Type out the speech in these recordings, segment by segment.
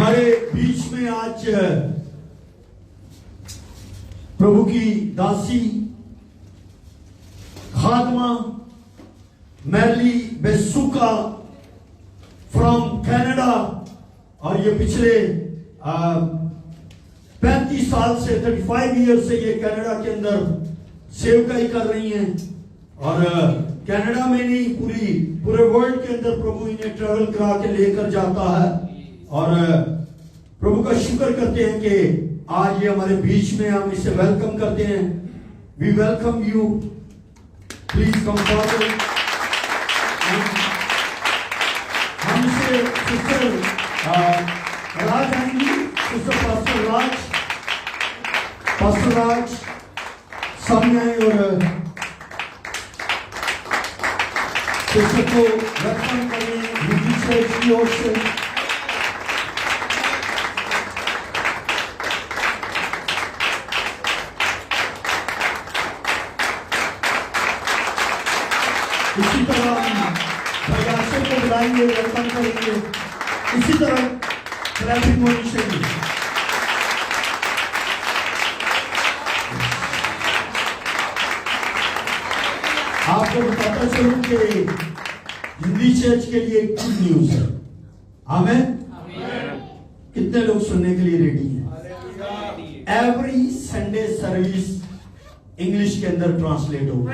हमारे बीच में आज प्रभु की दासी खादमा मैरली बेसुका फ्रॉम कनाडा, और ये पिछले 35 साल से 35 ईयर से ये कनाडा के अंदर सेवकाई कर रही हैं। और कनाडा में नहीं, पूरे वर्ल्ड के अंदर प्रभु इन्हें ट्रैवल करा के लेकर जाता है। और प्रभु का शुक्र करते हैं कि आज ये हमारे बीच में, हम इसे वेलकम करते हैं। We welcome you, please come forward. हम इसे सिस्टर राज आएंगी, सिस्टर पास्टर राज सामने आए और सिस्टर को वेलकम करें यूपी चर्च की ओर से। इसी तरह प्रयासों को बुलाएंगे, वेलकम करेंगे। इसी तरह ट्रैफिक होनी चाहिए। आपको बताता चलूं कि हिंदी चर्च के लिए एक गुड न्यूज है। आमेन। कितने लोग सुनने के लिए रेडी हैं? एवरी संडे सर्विस इंग्लिश के अंदर ट्रांसलेट होगा।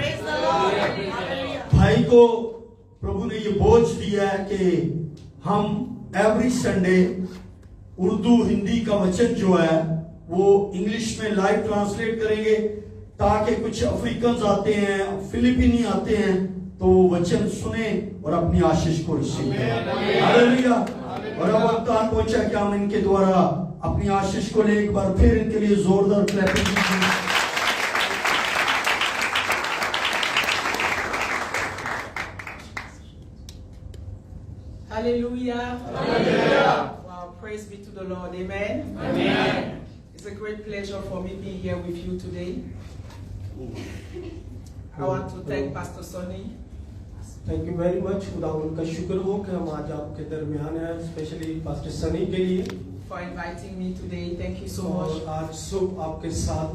भाई को प्रभु ने ये बोझ दिया है कि हम एवरी संडे उर्दू हिंदी का वचन जो है वो इंग्लिश में लाइव ट्रांसलेट करेंगे, ताकि कुछ अफ्रीकन आते हैं, फिलिपीनी आते हैं, तो वो वचन सुने और अपनी आशीष को रिसीव करें। हालेलुया। और अब वक्त आ पहुंचा कि हम इनके द्वारा अपनी आशीष को ले एक बार फिर इनके लिए जोरदार क्लैपिंग कीजिए। Hallelujah. Hallelujah. Wow, praise be to the Lord. Amen. Amen. It's a great pleasure for me being here with you today. I want to thank Pastor Sonny. Thank you very much. खुदा उनका शुक्र हो कि हम आज आपके दरमियान हैं, स्पेशली पास्टर सनी के लिए। For inviting me today. Thank you so much. और आज सुबह आपके साथ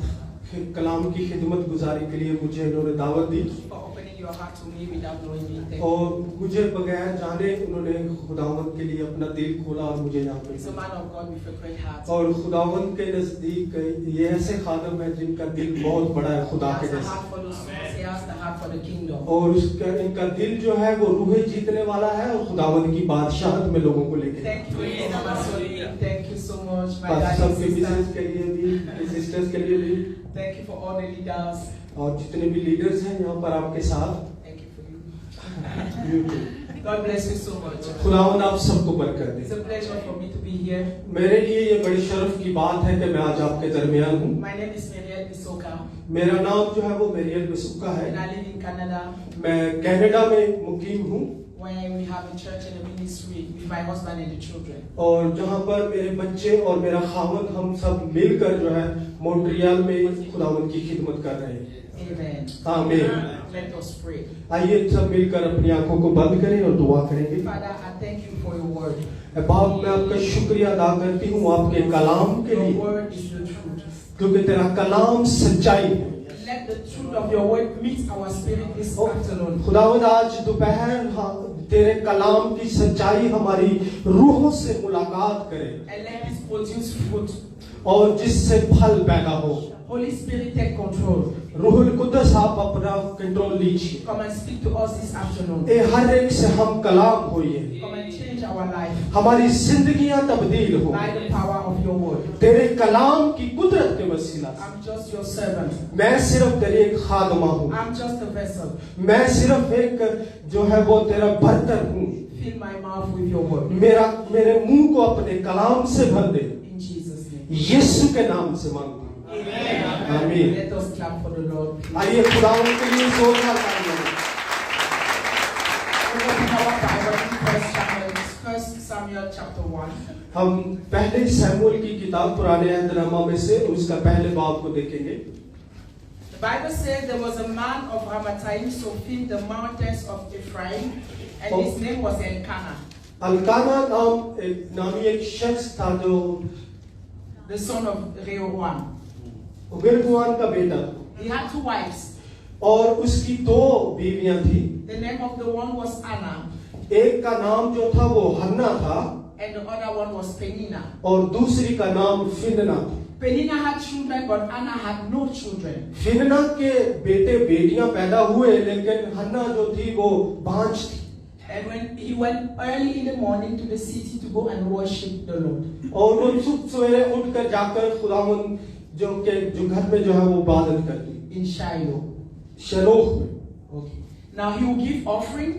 कलाम की खिदमत गुजारी के लिए मुझे इन्होंने दावत दी। For opening your heart to me without knowing me. Thank you. और मुझे बगैर जाने उन्होंने खुदावंद के लिए अपना दिल खोला और मुझे यहाँ पे। He's a man of God with a great heart. और खुदावंद के नजदीक ये ऐसे खादम है जिनका दिल बहुत बड़ा है खुदा He के has the जैसे। heart for those souls. He has the heart for the kingdom. और उसका इनका दिल जो है वो रूहे जीतने वाला है और खुदावंद की बादशाहत में लोगों को लेके। Thank you, Mr. Sonny. Thank you so much, my सबके darling बिजनेस sister. के लिए भी, सिस्टर्स के लिए भी, Thank you for all the leaders. और जितने भी लीडर्स हैं यहाँ पर आपके साथ। Thank you for you. God bless you so much. खुदावंद आप सबको बरकत It's they. a pleasure for me to be here. मेरे लिए ये बड़ी शर्फ की बात है कि मैं आज आपके दरमियान हूँ। My name is Mariel Bisoka, मेरा नाम जो है वो मेरियल बिसुका है। and I live in Canada, मैं कनाडा में मुकीम हूँ, where we have a church and a ministry with my husband and the children. और जहाँ पर मेरे बच्चे और मेरा खावंद हम सब मिलकर जो है मॉन्ट्रियल में खुदावंद की खिदमत कर रहे हैं। Amen. आमीन। Let us pray. आइए सब मिलकर अपनी आंखों को बंद करें और दुआ करेंगे। Father, I thank you for your word. बाप, मैं आपका शुक्रिया अदा करती हूँ आपके कलाम के Your लिए, word is the truth. क्योंकि तेरा कलाम सच्चाई है। Let the truth of your word meet our spirit this afternoon. खुदावंद आज दोपहर तेरे कलाम की सच्चाई हमारी रूहों से मुलाकात करे And let it produce fruit. और जिससे फल पैदा हो। Holy Spirit, take control. रूहुल कुद्दस आप अपना कंट्रोल लीजिए। Come and speak to us this afternoon. ए हर एक से हम कलाम होइए, Come and change our life हमारी जिंदगियां तब्दील हो by the power of your word. तेरे कलाम की कुदरत के वसीला से। I'm just your servant. मैं सिर्फ तेरी एक खादमा हूँ, I'm just a vessel. मैं सिर्फ एक जो है वो तेरा बर्तन हूँ। Fill my mouth with your word. मेरे मुंह को अपने कलाम से भर दे, In Jesus' name. यीशु के नाम से मांगता हूँ। Amen. आमीन। Let us clap for the Lord. आइए खुदावंद के लिए जोरदार तालियां दें। Open our Bible in 1 Samuel chapter 1. हम पहले सैमुएल की किताब पुराने अहदनामा में से उसका पहले बाब को देखेंगे। The Bible says there was a man of Ramathaim, Sophim, the mountains of Ephraim, and his name was Elkanah. अलकाना नामी एक शख्स था जो the son of Rehoboam. उगिरगुआन का बेटा, He had 2 wives. और उसकी 2 बीवियां थी। The name of the one was Anna, एक का नाम जो था वो हन्ना था and the other one was Peninnah. और दूसरी का नाम फिन्ना था। Peninnah had children, but Anna had no children. Phinna के बेटे बेटियां पैदा हुए, लेकिन हन्ना जो थी वो बांझ थी। And when he went early in the morning to the city to go and worship the Lord. और वो सुबह सवेरे उठकर जाकर खुदावन जो घर में जो है वो इबादत करती In Shiloh. शलोह में। Okay. Now he will give offering.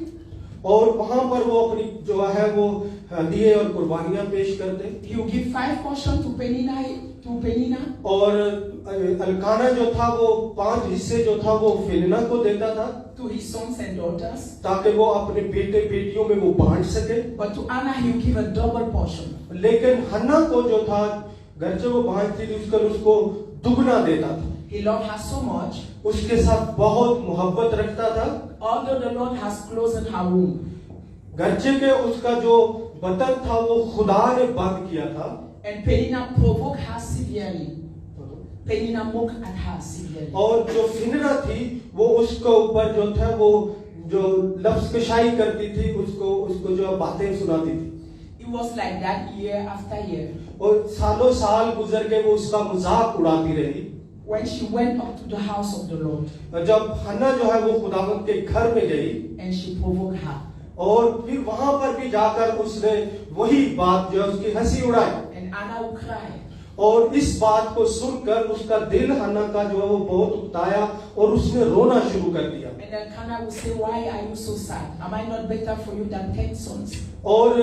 और वहां पर वो अपनी जो है वो दिए और कुर्बानियां पेश करते। He will give 5 portions to Peninnah. और अलकाना जो था वो 5 हिस्से जो था वो फिन्ना को देता था, To his sons and daughters. ताकि वो अपने बेटे बेटियों में वो बांट सके। But to Anna he will give a double portion. लेकिन हन्ना को जो था घर से वो बांटती थी उसको दुगना देता था। He loved her so much. उसके साथ बहुत मोहब्बत रखता था। Although the Lord has closed her womb. गर्चे के उसका जो बतन था वो खुदा ने बंद किया था। And Peninnah provoked her severely. Peninnah mocked at her severely. और जो फिन्ना थी वो उसके ऊपर जो था वो जो लफ्ज़कशाई करती थी, उसको जो बातें सुनाती थी। It was like that year after year. और सालों साल गुजर के वो उसका मजाक उड़ाती रही। When she went up to the house of the Lord. जब हन्ना जो है वो खुदावंद के घर में गई And she provoked her. और फिर वहां पर भी जाकर उसने वही बात जो है उसकी हंसी उड़ाई। And Anna would cry. और इस बात को सुनकर उसका दिल हन्ना का जो है वो बहुत उकताया और उसने रोना शुरू कर दिया। And then Hannah would say, "Why are you so sad? Am I not better for you than 10 sons?" और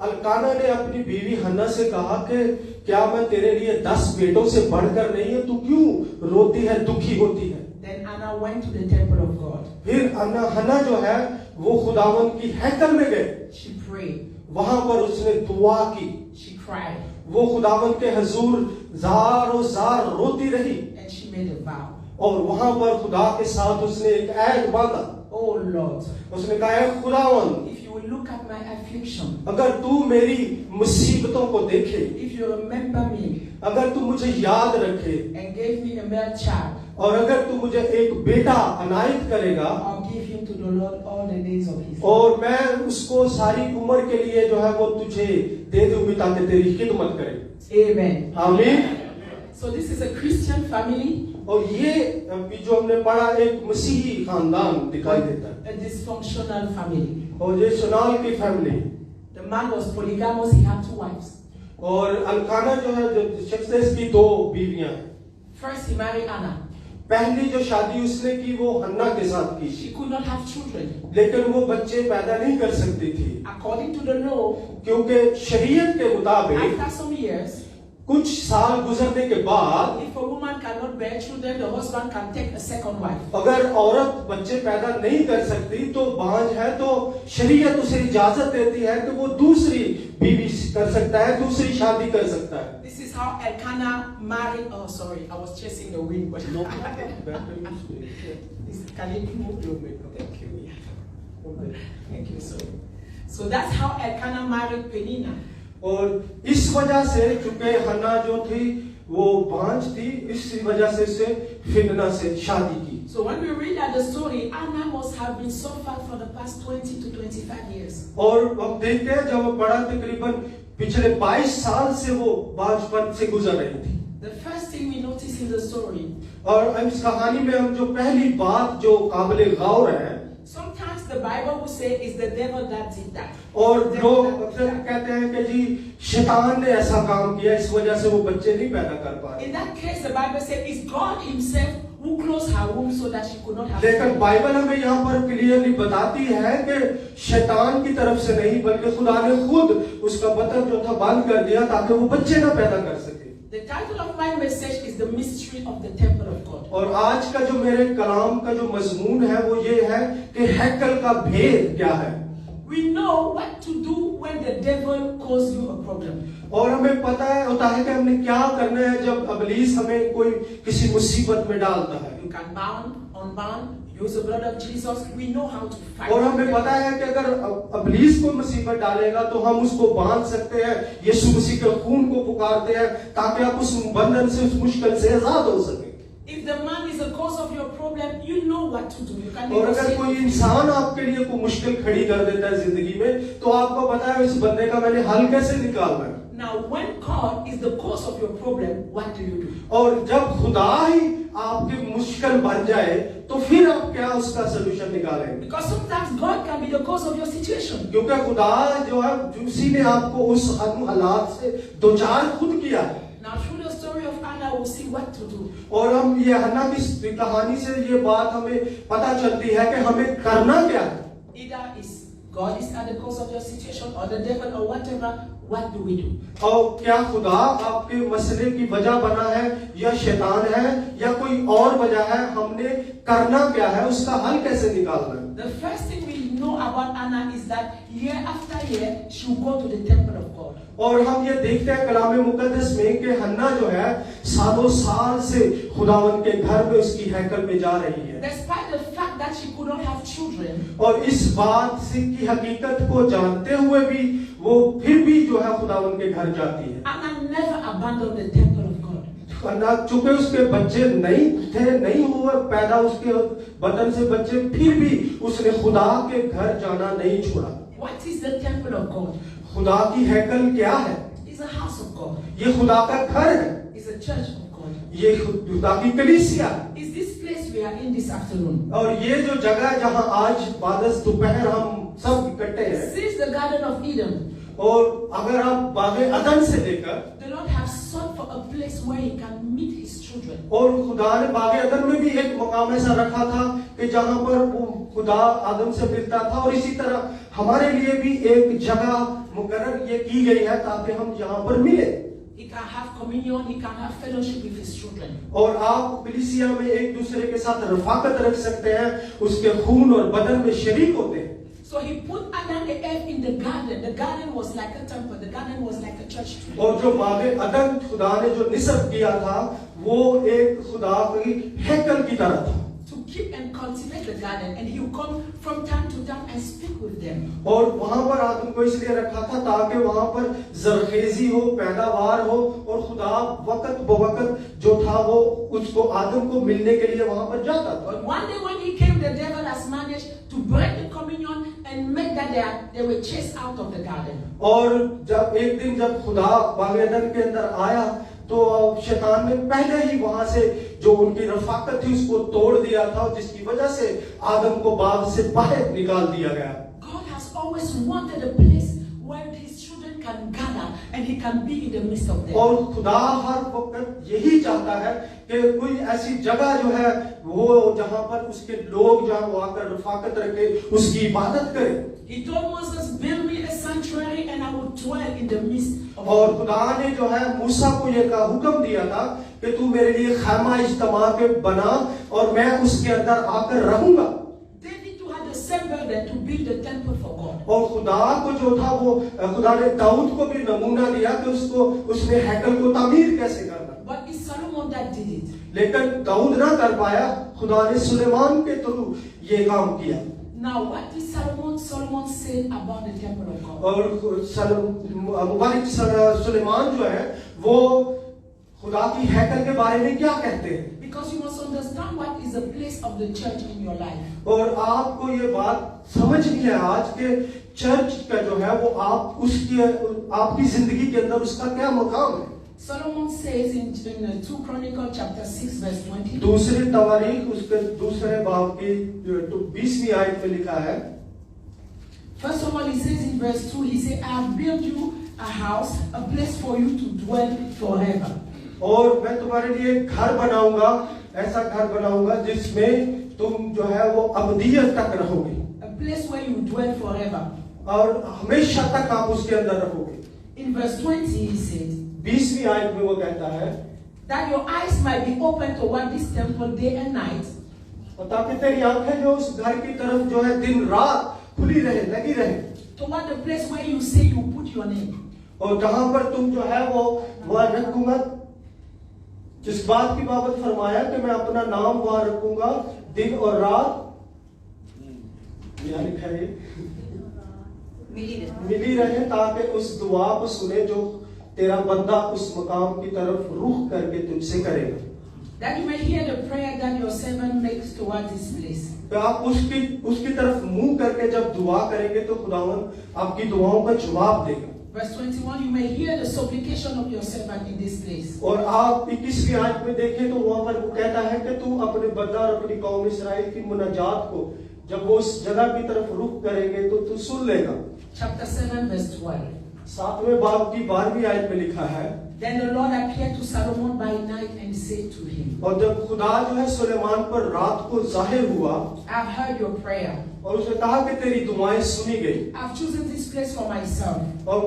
अलकाना ने अपनी बीवी हन्ना से कहा कि क्या मैं तेरे लिए 10 बेटों से बढ़कर नहीं है, तू क्यों रोती है, दुखी होती है। Then Anna went to the temple of God. फिर हन्ना जो है वो खुदावंद की हैकल में गए। She prayed. वहां पर उसने दुआ की। She cried. वो खुदावंद के हुजूर ज़ार ज़ार रोती रही। And she made a vow. और वहां पर खुदा के साथ उसने एक ऐद बांधा। Oh Lord, उसने कहा है खुदावंद, if you will look at my affliction, अगर तू मेरी मुसीबतों को देखे, if you remember me अगर तू मुझे याद रखे and gave me a male child, और अगर तू मुझे एक बेटा अनायत करेगा I'll give him to the Lord all the days of his life. और मैं उसको सारी उम्र के लिए जो है वो तुझे दे दूंगी ताकि तेरी खिदमत करे। Amen. आमीन। So this is a Christian family, और ये अभी जो हमने पढ़ा एक मसीही खानदान दिखाई देता है। a dysfunctional family. और ये सुनाल की family. The man was polygamous, he had 2 wives. और अलकाना जो है जो शख्स है इसकी 2 बीवियां हैं। First he married Anna. पहली जो शादी उसने की वो हन्ना के साथ की, She could not have children. लेकिन वो बच्चे पैदा नहीं कर सकती थी According to the law, क्योंकि शरीयत के मुताबिक after some years, कुछ साल गुजरने के बाद if a woman cannot bear children, the husband can take a second wife. अगर औरत बच्चे पैदा नहीं कर सकती तो बांझ है तो शरीयत उसे इजाजत देती है कि वो दूसरी बीवी कर सकता है, दूसरी शादी कर सकता है। This is how Elkanah married. Oh, sorry, I was chasing the wind. But no, can you move your way? Thank you. Yeah. Thank you. So that's how Elkanah married Peninnah. और इस वजह से चूंकि हन्ना जो थी वो बांझ थी, इस वजह से उसे फिन्ना से शादी की। So when we read that the story, Anna must have been suffered for the past 20 to 25 years. और हम देखते हैं जब वो पढ़ा तकरीबन पिछले 22 साल से वो बांझपन से गुजर रही थी। The first thing we notice in the story, और इस कहानी में हम जो पहली बात जो काबिले गौर है, sometimes the Bible will say it's the devil that did that. और लोग अक्सर कहते हैं कि जी शैतान ने ऐसा काम किया, इस वजह से वो बच्चे नहीं पैदा कर पा रहे। In that case, the Bible says it's God Himself who closed her womb so that she could not have लेकिन children. बाइबल हमें यहाँ पर क्लियरली बताती है कि शैतान की तरफ से नहीं बल्कि खुदा ने खुद उसका बतन जो था बंद कर दिया ताकि वो बच्चे ना पैदा कर सके। The title of my message is the mystery of the temple of God. और आज का जो मेरे कलाम का जो मजमून है वो ये है कि हैकल का भेद क्या है। We know what to do when the devil causes you a problem. और हमें पता होता है कि हमने क्या करना है जब इब्लीस हमें कोई किसी मुसीबत में डालता है। You can bound, unbound, use the blood of Jesus, we know how to fight. और हमें पता है कि अगर इब्लीस को मुसीबत डालेगा तो हम उसको बांध सकते हैं, यीशु मसीह के खून को पुकारते हैं ताकि आप उस बंधन से, उस मुश्किल से आजाद हो सके। If the man is the cause of your problem, you know what to do. You can और अगर negotiate. कोई इंसान आपके लिए कोई मुश्किल खड़ी कर देता है जिंदगी में, तो आपको पता है इस बंदे का मैंने हल कैसे निकालना है। Now, when God is the cause of your problem, what do you do? और जब खुदा ही आपकी मुश्किल बन जाए तो फिर आप क्या उसका सोल्यूशन निकालेंगे? Because sometimes God can be the cause of your situation. क्योंकि खुदा जो है, उसी ने आपको उस हालात से दो चार खुद किया है। Now, through the story of Anna, we'll see what to do. और हम ये हन्ना की कहानी से ये बात हमें पता चलती है कि हमें करना क्या है। Either is God is at the cause of your situation, or the devil, or whatever. What do we do? और क्या खुदा आपके मसले की वजह बना है, या शैतान है, या कोई और वजह है? हमने करना क्या है, उसका हल कैसे निकालना है? The first thing we know about Anna is that year after year she will go to the temple of God. और हम ये देखते हैं कलाम मुकद्दस में कि हन्ना जो है सालों साल से खुदावन के घर में, उसकी हैकल में जा रही है। Despite the fact that she could not have children, और इस बात से की हकीकत को जानते हुए भी वो फिर भी जो है खुदावन के घर जाती है। Anna never abandoned the temple of God. अन्ना चूंकि उसके बच्चे नहीं थे, नहीं हुए पैदा उसके बदन से बच्चे, फिर भी उसने खुदा के घर जाना नहीं छोड़ा। What is the temple of God? खुदा की हैकल क्या है? It's a house of God. ये खुदा का घर है, It's a church of God. ये खुदा की कलीसिया है। It's this place we are in this afternoon. और ये जो जगह है जहाँ आज बादस दोपहर हम सब इकट्ठे हैं, Since the Garden of Eden, और अगर आप बागे अदन से लेकर, the Lord has sought for a place where He can meet His children. और खुदा ने बागे अदन में भी एक मकाम ऐसा रखा था कि जहाँ पर वो खुदा आदम से मिलता था, और इसी तरह हमारे लिए भी एक जगह मुकर्रर ये की गई है ताकि हम यहाँ पर मिले। He can have communion, He can have fellowship with His children. और आप कलीसिया में एक दूसरे के साथ रफाकत रख सकते हैं, उसके खून और बदन में शरीक होते हैं। So He put Adam and Eve in the garden. The garden was like a temple. The garden was like a church too. और जो बागे अदन खुदा ने जो निस्ब किया था, वो एक खुदा की हैकल की तरह था। To keep and cultivate the garden, and He will come from time to time and speak with them. और वहां पर आदम को इसलिए रखा था ताकि वहां पर जरखेजी हो, पैदावार हो, और खुदा वक्त बवक्त जो था वो उसको आदम को मिलने के लिए वहां पर जाता था। But one day when He came, the devil has managed to break the communion and make that they were chased out of the garden. और जब एक दिन जब खुदा बागे अदन के अंदर आया तो शैतान ने पहले ही वहां से जो उनकी रफाकत थी उसको तोड़ दिया था, जिसकी वजह से आदम को बाग से बाहर निकाल दिया गया। God has always wanted a place where His children can gather and He can be in the midst of them. और खुदा हर वक्त यही चाहता है कि कोई ऐसी जगह जो है वो जहां पर उसके लोग जो है वो आकर रफाकत रखे, उसकी इबादत करें। He told Moses, build me a sanctuary and I will dwell in the midst of और खुदा ने जो है मूसा को ये का हुक्म दिया था कि तू मेरे लिए खैमा इज्तिमा के बना और मैं उसके अंदर आकर रहूंगा। David too had the same burden to build the temple for God. और खुदा को जो था वो खुदा ने दाऊद को भी नमूना दिया कि उसको उसने हैकल को तामीर कैसे करना। But it's Solomon that did it. लेकिन दाऊद ना कर पाया, खुदा ने सुलेमान के थ्रू ये काम किया। Now, what did Solomon said about the temple of God? और मुबारक सुलेमान जो है वो खुदा की हैकल के बारे में क्या कहते हैं? Because you must understand what is the place of the church in your life. और आपको ये बात समझनी है आज के चर्च का जो है वो आप उसकी आपकी जिंदगी के अंदर उसका क्या मकाम है। Solomon says in 2 Chronicles chapter 6 verse 20. दूसरी तवारीख उसके दूसरे बाब की 20वीं आयत में लिखा है। First of all, he says in verse 2, he said, I have built you a house, a place for you to dwell forever. और मैं तुम्हारे लिए घर बनाऊंगा, ऐसा घर बनाऊंगा जिसमें तुम जो है वो अबदियत तक रहोगे। A place where you dwell forever. और हमेशा तक आप उसके अंदर रहोगे। In verse 20 he says, 20वीं आयत में वो कहता है that your eyes might be open toward this temple day and night. और ताकि तेरी आंखें जो उस घर की तरफ जो है दिन रात खुली रहे, लगी रहे। Toward the place where you say you put your name. और जहां पर तुम जो है वो वहां रखूंगा, जिस बात की बाबत फरमाया कि मैं अपना नाम वहां रखूंगा दिन और रात यहाँ लिखा है मिली रहे ताकि उस दुआ को सुने जो तेरा बंदा उस मकाम की तरफ रुख करके तुझसे करेगा। That you may hear the prayer that your servant makes toward this place. तो आप उसकी तरफ मुंह करके जब दुआ करेंगे तो खुदावंद आपकी दुआओं का जवाब देगा। Verse 21, you may hear the supplication of your servant in this place. और आप 21वीं आयत में देखें तो वहां पर वो कहता है कि तू अपने बंदा और अपनी कौम इस्राएल की मुनाजात को जब वो उस जगह की तरफ रुख करेंगे तो तू सुन लेगा। Chapter 7, verse 12. 7वें बाब की 12वीं आयत में लिखा है, Then the Lord appeared to Solomon by night and said to him, और जब खुदा जो है सुलेमान पर रात को जाहिर हुआ I've heard your prayer. और उसने कहा कि तेरी दुआएं सुनी गई I've chosen this place for myself. और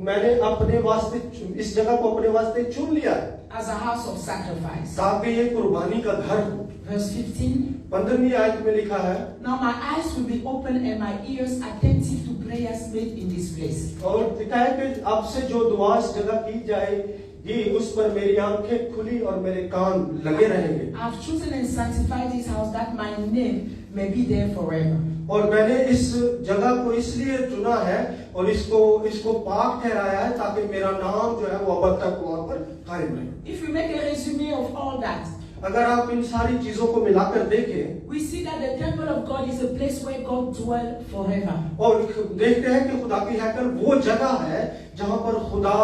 मैंने अपने वास्ते इस जगह को अपने वास्ते चुन लिया है As a house of sacrifice. ताकि ये कुर्बानी का घर हो। Verse 15. 15वीं आयत में लिखा है, Now my eyes will be open and my ears attentive to prayers made in this place. और लिखा है कि अब से जो दुआ इस जगह की जाएगी उस पर मेरी आंखें खुली और मेरे कान लगे रहेंगे। I've chosen and sanctified this house that my name may be there forever. और मैंने इस जगह को इसलिए चुना है और इसको पाक ठहराया है ताकि मेरा नाम जो है वो अब तक वहां पर कायम रहे। If you make a resume of all that, अगर आप इन सारी चीजों को मिलाकर देखें, we see that the temple of God is a place where God dwells forever. और देखते हैं कि खुदा की हैकल वो जगह है जहां पर खुदा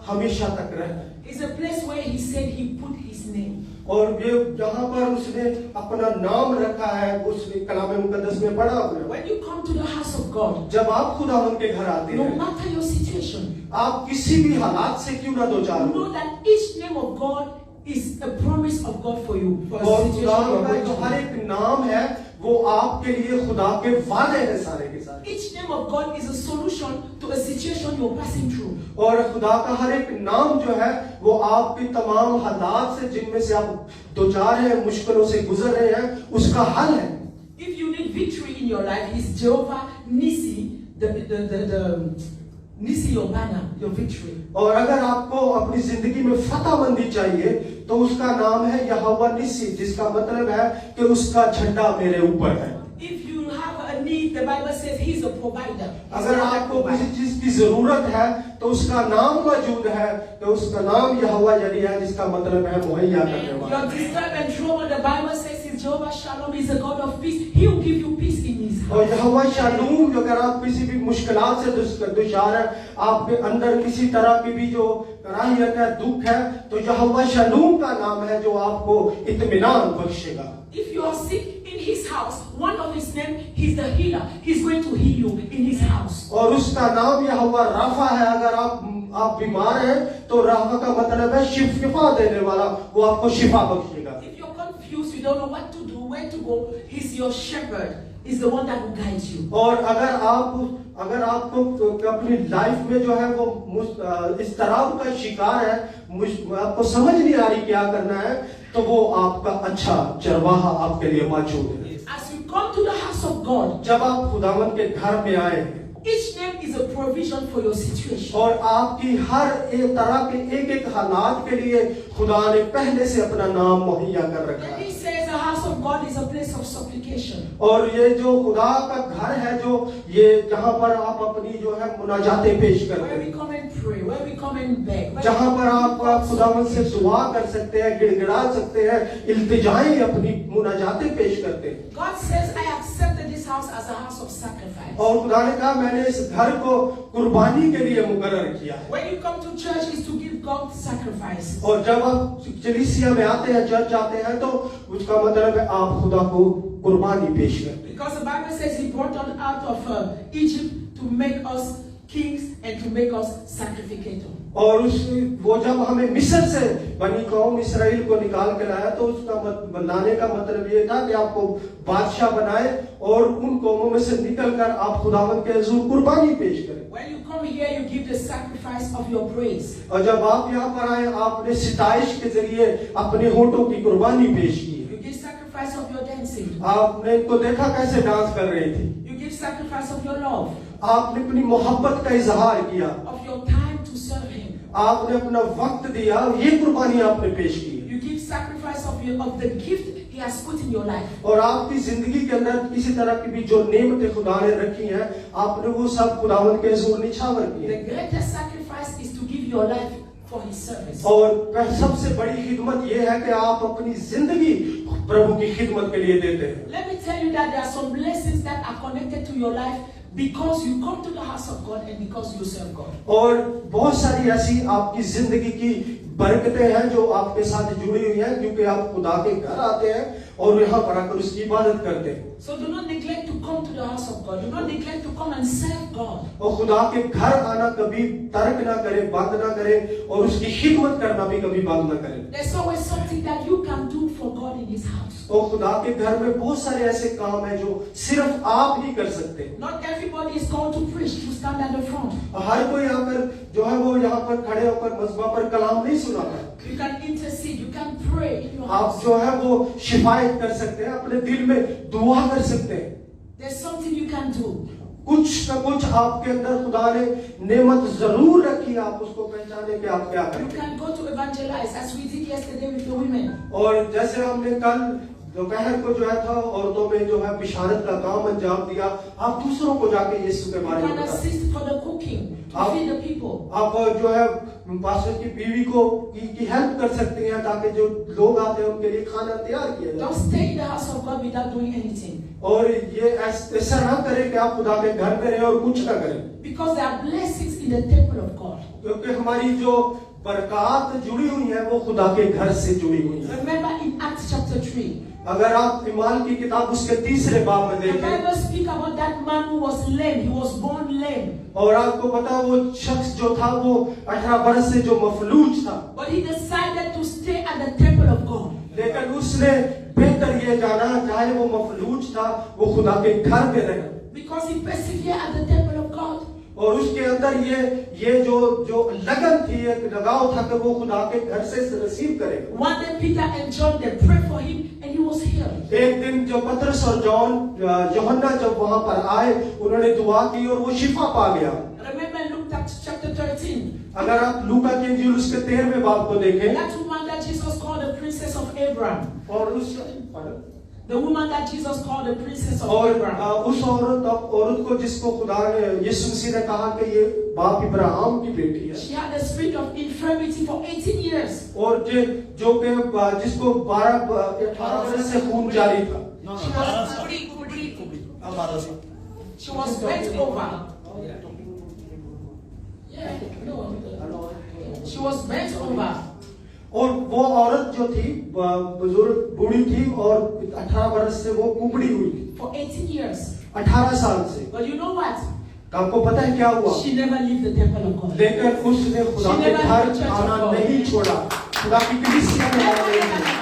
हमेशा तक रहता है। It's a place where He said He put His name. और ये जहां पर उसने अपना नाम रखा है, उसने कलाम मुकद्दस में पढ़ा आपने। When you come to the house of God, जब आप खुदावंद के घर आते no हैं, matter your situation, आप किसी भी हालात से क्यों ना दो चार हो, know that each name of God is a promise of God for you. For a और situation you खुदा are का going जो through. हर एक नाम है वो आपके लिए खुदा के वादे हैं सारे के सारे। Each name of God is a solution to a situation you're passing through. और खुदा का हर एक नाम जो है वो आपके तमाम हालात से जिनमें से आप दो चार हैं, मुश्किलों से गुजर रहे हैं, उसका हल है। If you need victory in your life, He's Jehovah Nissi, the Nissi, your banner, your victory. और अगर आपको अपनी जिंदगी में फतहमंदी चाहिए तो उसका नाम है यहोवा निस्सी, जिसका मतलब है कि उसका झंडा मेरे ऊपर है। If you have a need, the Bible says He's a provider. He's अगर not a आपको provider. किसी चीज की जरूरत है तो उसका नाम मौजूद है, तो उसका नाम यहोवा जरी है, जिसका मतलब है मुहैया करने वाला। You're disturbed and troubled, the Bible says He's Jehovah Shalom, He's a God of peace. He will give you peace in His और house. यहोवा शालूम, जो अगर आप किसी भी मुश्किलात से दुचार है, आपके अंदर किसी तरह की भी जो कराहियत है, दुख है, तो यहोवा शालूम का नाम है जो आपको इत्मीनान बख्शेगा। If you are sick in His house, one of His name, He's the healer. He's going to heal you in His house. और उसका नाम यहोवा राफा है। अगर आप बीमार हैं तो राफा का मतलब है शिफा देने वाला, वो आपको शिफा बख्शेगा। If you're confused, you don't know what to do, where to go, He's your shepherd. He's the one that will guide you. और अगर आपको अपनी लाइफ में जो है वो इस तरह का शिकार है, आपको समझ नहीं आ रही क्या करना है, तो वो आपका अच्छा चरवाहा आपके लिए मौजूद है। As you come to the house of God, जब आप खुदावंद के घर में आए, each name is a provision for your situation. और आपकी हर एक तरह के एक हालात के लिए खुदा ने पहले से अपना नाम मुहैया कर रखा And है। He says the house of God is a place of supplication. और ये जो खुदा का घर है, जो ये जहाँ पर आप अपनी जो है मुनाजातें पेश करते Where we हैं, come and pray, where we come and beg. जहाँ पर आप खुदावंद से दुआ कर सकते हैं, गिड़गिड़ा सकते हैं, इल्तिजाएं अपनी मुनाजातें पेश करते हैं। God says, I accepted this house as a house of sacrifice. और खुदा ने कहा मैंने इस घर को कुर्बानी के लिए मुकर्रर किया है। When you come to church, is to give God sacrifice. और जब आप कलीसिया में आते हैं, चर्च आते हैं, तो उसका मतलब है आप खुदा को कुर्बानी पेश करते हैं। Because the Bible says He brought us out of Egypt to make us kings and to make us sacrificators. और वो जब हमें मिस्र से बनी कौम इस्राएल को निकाल के लाया, तो उसका लाने का मतलब ये था कि आपको बादशाह बनाए और उन कौमों में से निकलकर आप खुदावंद के हुजूर कुर्बानी पेश करें। When you come here, you give the sacrifice of your praise. और जब आप यहाँ पर आए, आपने सिताइश के जरिए अपने होठों की कुर्बानी पेश की। You give sacrifice of your dancing. आपने इनको देखा कैसे डांस कर रही थी। You give sacrifice of your love, आपने अपनी मोहब्बत का इजहार किया, of your time to serve Him. आपने अपना वक्त दिया, ये कुर्बानी आपने पेश की। You give sacrifice of the gift He has put in your life. और आपकी जिंदगी के अंदर किसी तरह की भी जो नेमतें खुदा ने रखी हैं, आपने वो सब खुदावंद के हुजूर निछावर की The है। greatest sacrifice is to give your life for His service. और सबसे बड़ी खिदमत ये है कि आप अपनी जिंदगी प्रभु की खिदमत के लिए देते हैं। Let me tell you that there are some blessings that are connected to your life because you come to the house of God and because you serve God. और बहुत सारी ऐसी आपकी जिंदगी की बरकतें हैं जो आपके साथ जुड़ी हुई हैं, क्योंकि आप खुदा के घर आते हैं और यहाँ पर आकर उसकी इबादत करते हैं। So do not neglect to come to the house of God. Do not neglect to come and serve God. और खुदा के घर आना कभी तर्क ना करें, बंद ना करें, और उसकी खिदमत करना भी कभी बंद ना करें। There's always something that you can do for God in His house. और खुदा के घर में बहुत सारे ऐसे काम हैं जो सिर्फ आप ही कर सकते हैं। Not everybody is called to preach, to stand at the front. हर कोई आकर जो है वो यहाँ पर खड़े होकर मस्बा पर कलाम नहीं सुनाता। You can intercede, you can pray in your आप house. जो है वो शिफायत कर सकते हैं, अपने दिल में दुआ कर सकते हैं। There's something you can do. कुछ ना कुछ आपके अंदर खुदा ने नेमत जरूर रखी है, आप उसको पहचाने कि आप क्या You करते हैं। can go to evangelize as we did yesterday with the women. और जैसे हमने कल दोपहर को जो है था औरतों में जो है बिशारत का काम अंजाम दिया, आप दूसरों को जाके यीशु के You बारे में can बताएं। assist for the cooking, to Up. feed the people. आप जो है पास्टर की बीवी को की हेल्प कर सकते हैं ताकि जो लोग आते हैं उनके लिए खाना तैयार किया जाए। Don't stay in the house of God without doing anything. और ये ऐसा ना करें कि आप खुदा के घर में रहें और कुछ ना करें, Because there are blessings in the temple of God. क्योंकि हमारी जो बरकत जुड़ी हुई है वो खुदा के घर से जुड़ी हुई है। Remember in Acts chapter 3, अगर आप इमाल की किताब उसके 3 बाब में the देखें, Bible speaks about that man who was lame. He was born lame. और आपको पता है वो शख्स जो था वो 18 बरस से जो मफलूज था, But he decided to stay at the temple of God. लेकिन उसने बेहतर ये जाना, चाहे वो मफलूज था, वो खुदा के घर में रहे। Because he persevered at the temple of God. और उसके अंदर ये जो लगन थी, एक लगाव था कि वो खुदा के घर से रिसीव करेगा। One day Peter and John, they prayed for him and he was healed. एक दिन जो पतरस और यूहन्ना जब वहां पर आए, उन्होंने दुआ की और वो शिफा पा गया। Remember Luke chapter 13. अगर आप लूका की इंजील उसके 13वें बाब को देखें, That woman that Jesus called the princess of Abraham. और उस The woman that Jesus called the princess of और Abraham. उस औरत को जिसको खुदा ने यीशु मसीह ने कहा कि ये बाप इब्राहिम की बेटी है, She had a spirit of infirmity for 18 years. और जो कि जिसको 18 बरस से खून जारी था। She was bent over. Yeah, no. She was bent over. और वो औरत जो थी बुजुर्ग बूढ़ी थी और 18 बरस से वो कुबड़ी हुई थी, For 18 years. 18 साल से। But you know what? आपको पता है क्या हुआ? She never left the temple of God. लेकिन उसने खुदा के घर आना नहीं छोड़ा, खुदा की कलीसिया में आना नहीं छोड़ा।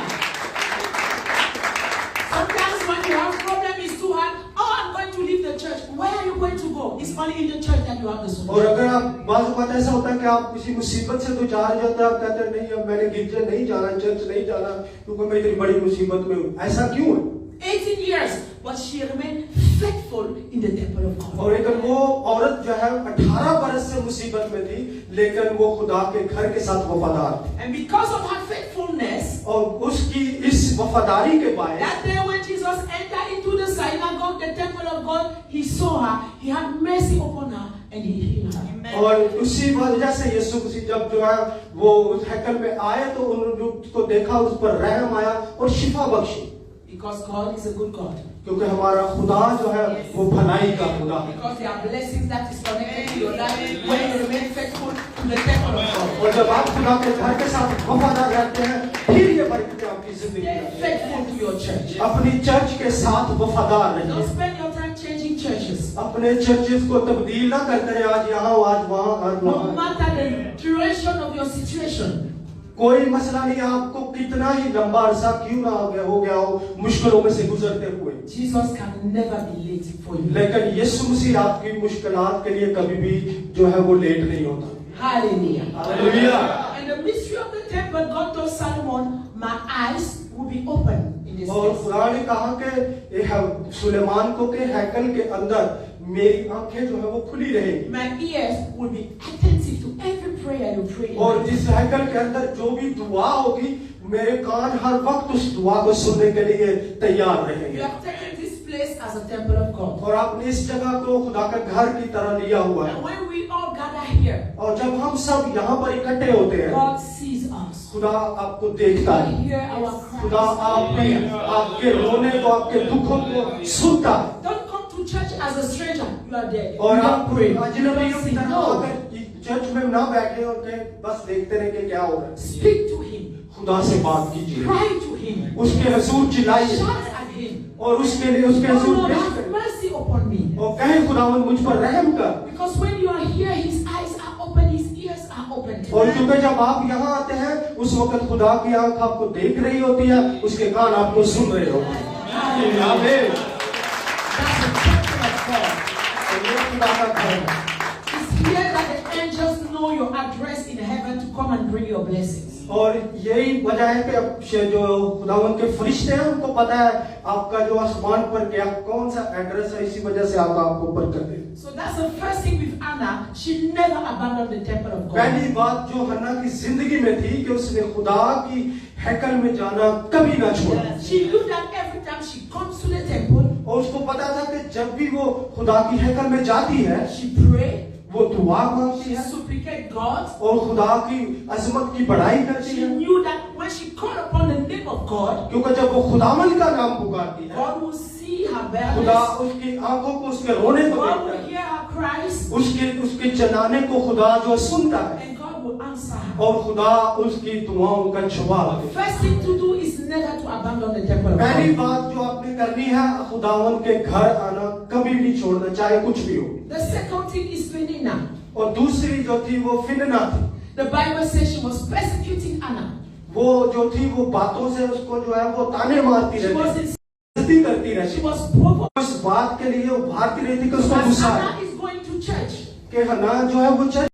Sometimes when you have problem, it's too hard. Oh, I'm going to leave the church. Where are you going to go? It's only in the church that you have the और solution. अगर आप बात बात ऐसा होता है कि आप किसी मुसीबत से दो चार जाते हैं, आप कहते हैं नहीं अब मैंने गिरजे नहीं जाना, चर्च नहीं जाना, क्योंकि मैं इतनी बड़ी मुसीबत में हूँ। ऐसा क्यों है? 18 years, but she remained faithful in the temple of God. और लेकिन वो औरत जो है 18 बरस से मुसीबत में थी, लेकिन वो खुदा के घर के साथ वफादार थी। And because of her faithfulness, और उसकी इस वफादारी के बायस that day when Jesus entered into the synagogue, the temple of God, he saw her, he had mercy upon her, and he healed her. और उसी वजह से यीशु मसीह जब जो है वो उस हैकल में आए तो उन्होंने उसको देखा, उस पर रहम आया और शिफा Bakshi, Because God is a good God. क्योंकि हमारा खुदा जो है वो भलाई का खुदा है। Because there are blessings that is connected to your life when you remain faithful to the temple of God. और जब आप खुदा के घर के साथ वफादार रहते हैं, फिर ये बरकतें आपकी जिंदगी में Stay आती हैं। faithful to your church. अपनी चर्च के साथ वफादार Don't रहिए, spend your time changing churches. अपने चर्चेस को तब्दील ना करते रहे, आज यहाँ आज वहाँ आज No वहाँ। matter the duration of your situation, कोई मसला नहीं, आपको कितना ही लंबा अरसा क्यों ना हो गया हो मुश्किलों में से गुजरते हुए, Jesus can never be late for you. लेकिन यीशु मसीह आपकी मुश्किलात के लिए कभी भी जो है वो लेट नहीं होता। Hallelujah. Hallelujah. And the mystery of the temple, God told Solomon, my eyes will be open in this और place. खुदा ने कहा कि सुलेमान को के हैकल के अंदर मेरी आंखें जो है वो खुली रहेंगी, My ears will be attentive to every prayer you pray. और जिस हैकल के अंदर जो भी दुआ होगी मेरे कान हर वक्त उस दुआ को सुनने के लिए तैयार You रहेंगे। have taken this place as a temple of God. और आपने इस जगह को खुदा का घर की तरह लिया हुआ है। And when we all gather here, और जब हम सब यहाँ पर इकट्ठे होते हैं, God sees us. खुदा आपको देखता God है। hears our खुदा cries. आपके रोने को, आपके दुखों को सुनता है। Don't come to church as a stranger. You are dead. और You आप don't pray. अजनबियों You की don't तरह know. आकर चर्च में ना बैठे और कहें बस देखते रहे कि क्या हो रहा है। Speak to him. खुदा से बात कीजिए, Cry to him. उसके हजूर चिल्लाइए Shout at him. और उसके लिए उसके Oh हजूर Lord, पेश have करें mercy upon me. और कहें खुदावंद मुझ पर रहम कर। Because when you are here, his eyes are open, his ears are open. और क्योंकि जब आप यहाँ आते हैं उस वक्त खुदा की आंख आपको देख रही होती है, उसके कान आपको सुन रहे होते हैं। आमीन। That's the temple of God. तो ये खुदा का घर है। It's here that the angels know your address in heaven to come and bring your blessings. और यही वजह है कि अब जो खुदावंद के फरिश्ते हैं उनको पता है आपका जो आसमान पर क्या कौन सा एड्रेस है, इसी वजह से आपको ऊपर कर दे। So that's the first thing with Anna. She never abandoned the temple of God. पहली बात जो हन्ना की जिंदगी में थी कि उसने खुदा की हैकल में जाना कभी ना छोड़ा। She knew that every time she comes to the temple, और उसको पता था कि जब भी वो खुदा की हैकल में जाती है, she prayed, वो दुआ मांगती she है supplicated God. और खुदा की अजमत की बड़ाई करती She है। knew that when she called upon the name of God, क्योंकि जब वो खुदावंद का नाम पुकारती है, God will see her खुदा belly. उसकी आंखों को, उसके रोने को God देखता will है, hear her cries, उसके चिल्लाने को खुदा जो सुनता है and God will answer her. और खुदा उसकी दुआओं का जवाब देता है। First thing to do is never to abandon the temple of पहली God. बात जो आपने करनी है, खुदावंद के घर आना कभी नहीं छोड़ना, चाहे कुछ भी हो। The second thing is Penina. और दूसरी जो थी वो फिनना थी। The Bible says she was persecuting Anna. वो जो थी वो बातों से उसको जो है वो ताने मारती She was रहती, in, गलती करती she रहती। was provoked. उस बात के लिए वो भारती रहती कि उसको As गुस्सा है Anna is going to church, कि हन्ना जो है वो चल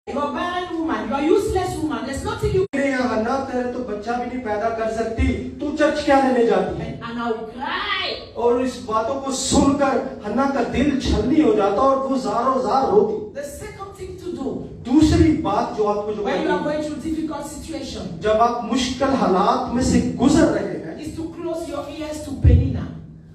you are a barren woman, you are useless woman. There's nothing you रही है, हन्ना तेरे तो बच्चा भी नहीं पैदा कर सकती, तू चर्च क्या लेने जाती है। and Anna will cry. और इस बातों को सुनकर हन्ना का दिल छलनी हो जाता और वो जारो जार रोती। The second thing to do दूसरी बात जो आपको जो when you are करनी है, going through difficult situation जब आप मुश्किल हालात में से गुजर रहे हैं is to close your ears to Penina.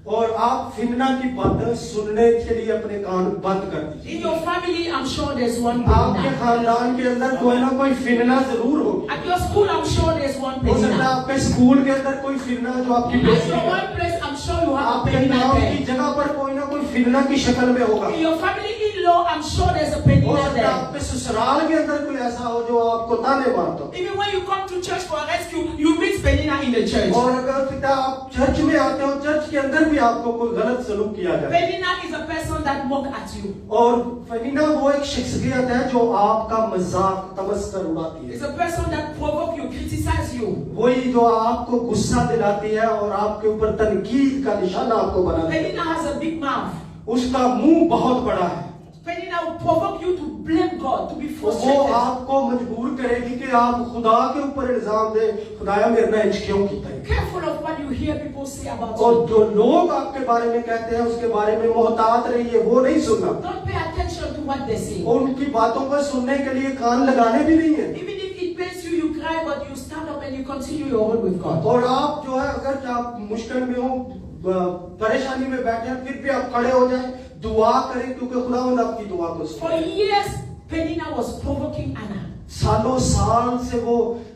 और आप फिनना की बातें सुनने के लिए अपने कान बंद कर दीजिए। In your family, I'm sure there's one आपके Penina. खानदान के अंदर कोई ना कोई फिनना जरूर होगी। At your school, I'm sure there's one हो सकता है Penina. आपके स्कूल के अंदर कोई फिरना जो आपकी At बेटी your है, workplace, I'm sure you have a आपके Penina काम की there. जगह पर कोई ना कोई फिरना की शक्ल में होगा। In your family in-law, I'm sure there's a हो Penina सकता है there. आपके ससुराल के अंदर कोई ऐसा हो जो आपको ताने मारता हो। Even when you come to church for a rescue, you meet Penina in the church. और अगर पिता आप चर्च में आते हो, चर्च के अंदर भी आपको कोई गलत सलूक किया जाए। Penina is a person that mock at you. और फिरना वो एक शख्सियत है जो आपका मजाक तमस्कर उड़ाती It's है। a person that provoke you, criticize you. वही जो आपको गुस्सा दिलाती है और आपके ऊपर तनकीद का निशाना आपको बनाती है। Penina has a big mouth. उसका मुंह बहुत बड़ा है। Penina will provoke you to blame God, to be वो frustrated. आपको मजबूर करेगी कि आप खुदा के ऊपर इल्जाम दे, खुदाया मेरे ना इंच क्यों कीता है। Careful of what you hear people say about और you. जो लोग आपके बारे में कहते हैं उसके बारे में मोहतात रहिए, वो नहीं सुनना। Don't pay attention to what they say. और उनकी बातों को सुनने के लिए कान लगाने भी नहीं है। Even if it pains you, you cry, but you stand up and you continue your walk with God. और आप जो है अगर आप मुश्किल में हो, परेशानी में बैठे हैं, फिर भी आप खड़े हो जाएं, दुआ करें क्योंकि खुदावंद आपकी दुआ को For सुने। years, Penina was provoking Anna. सालों साल से वो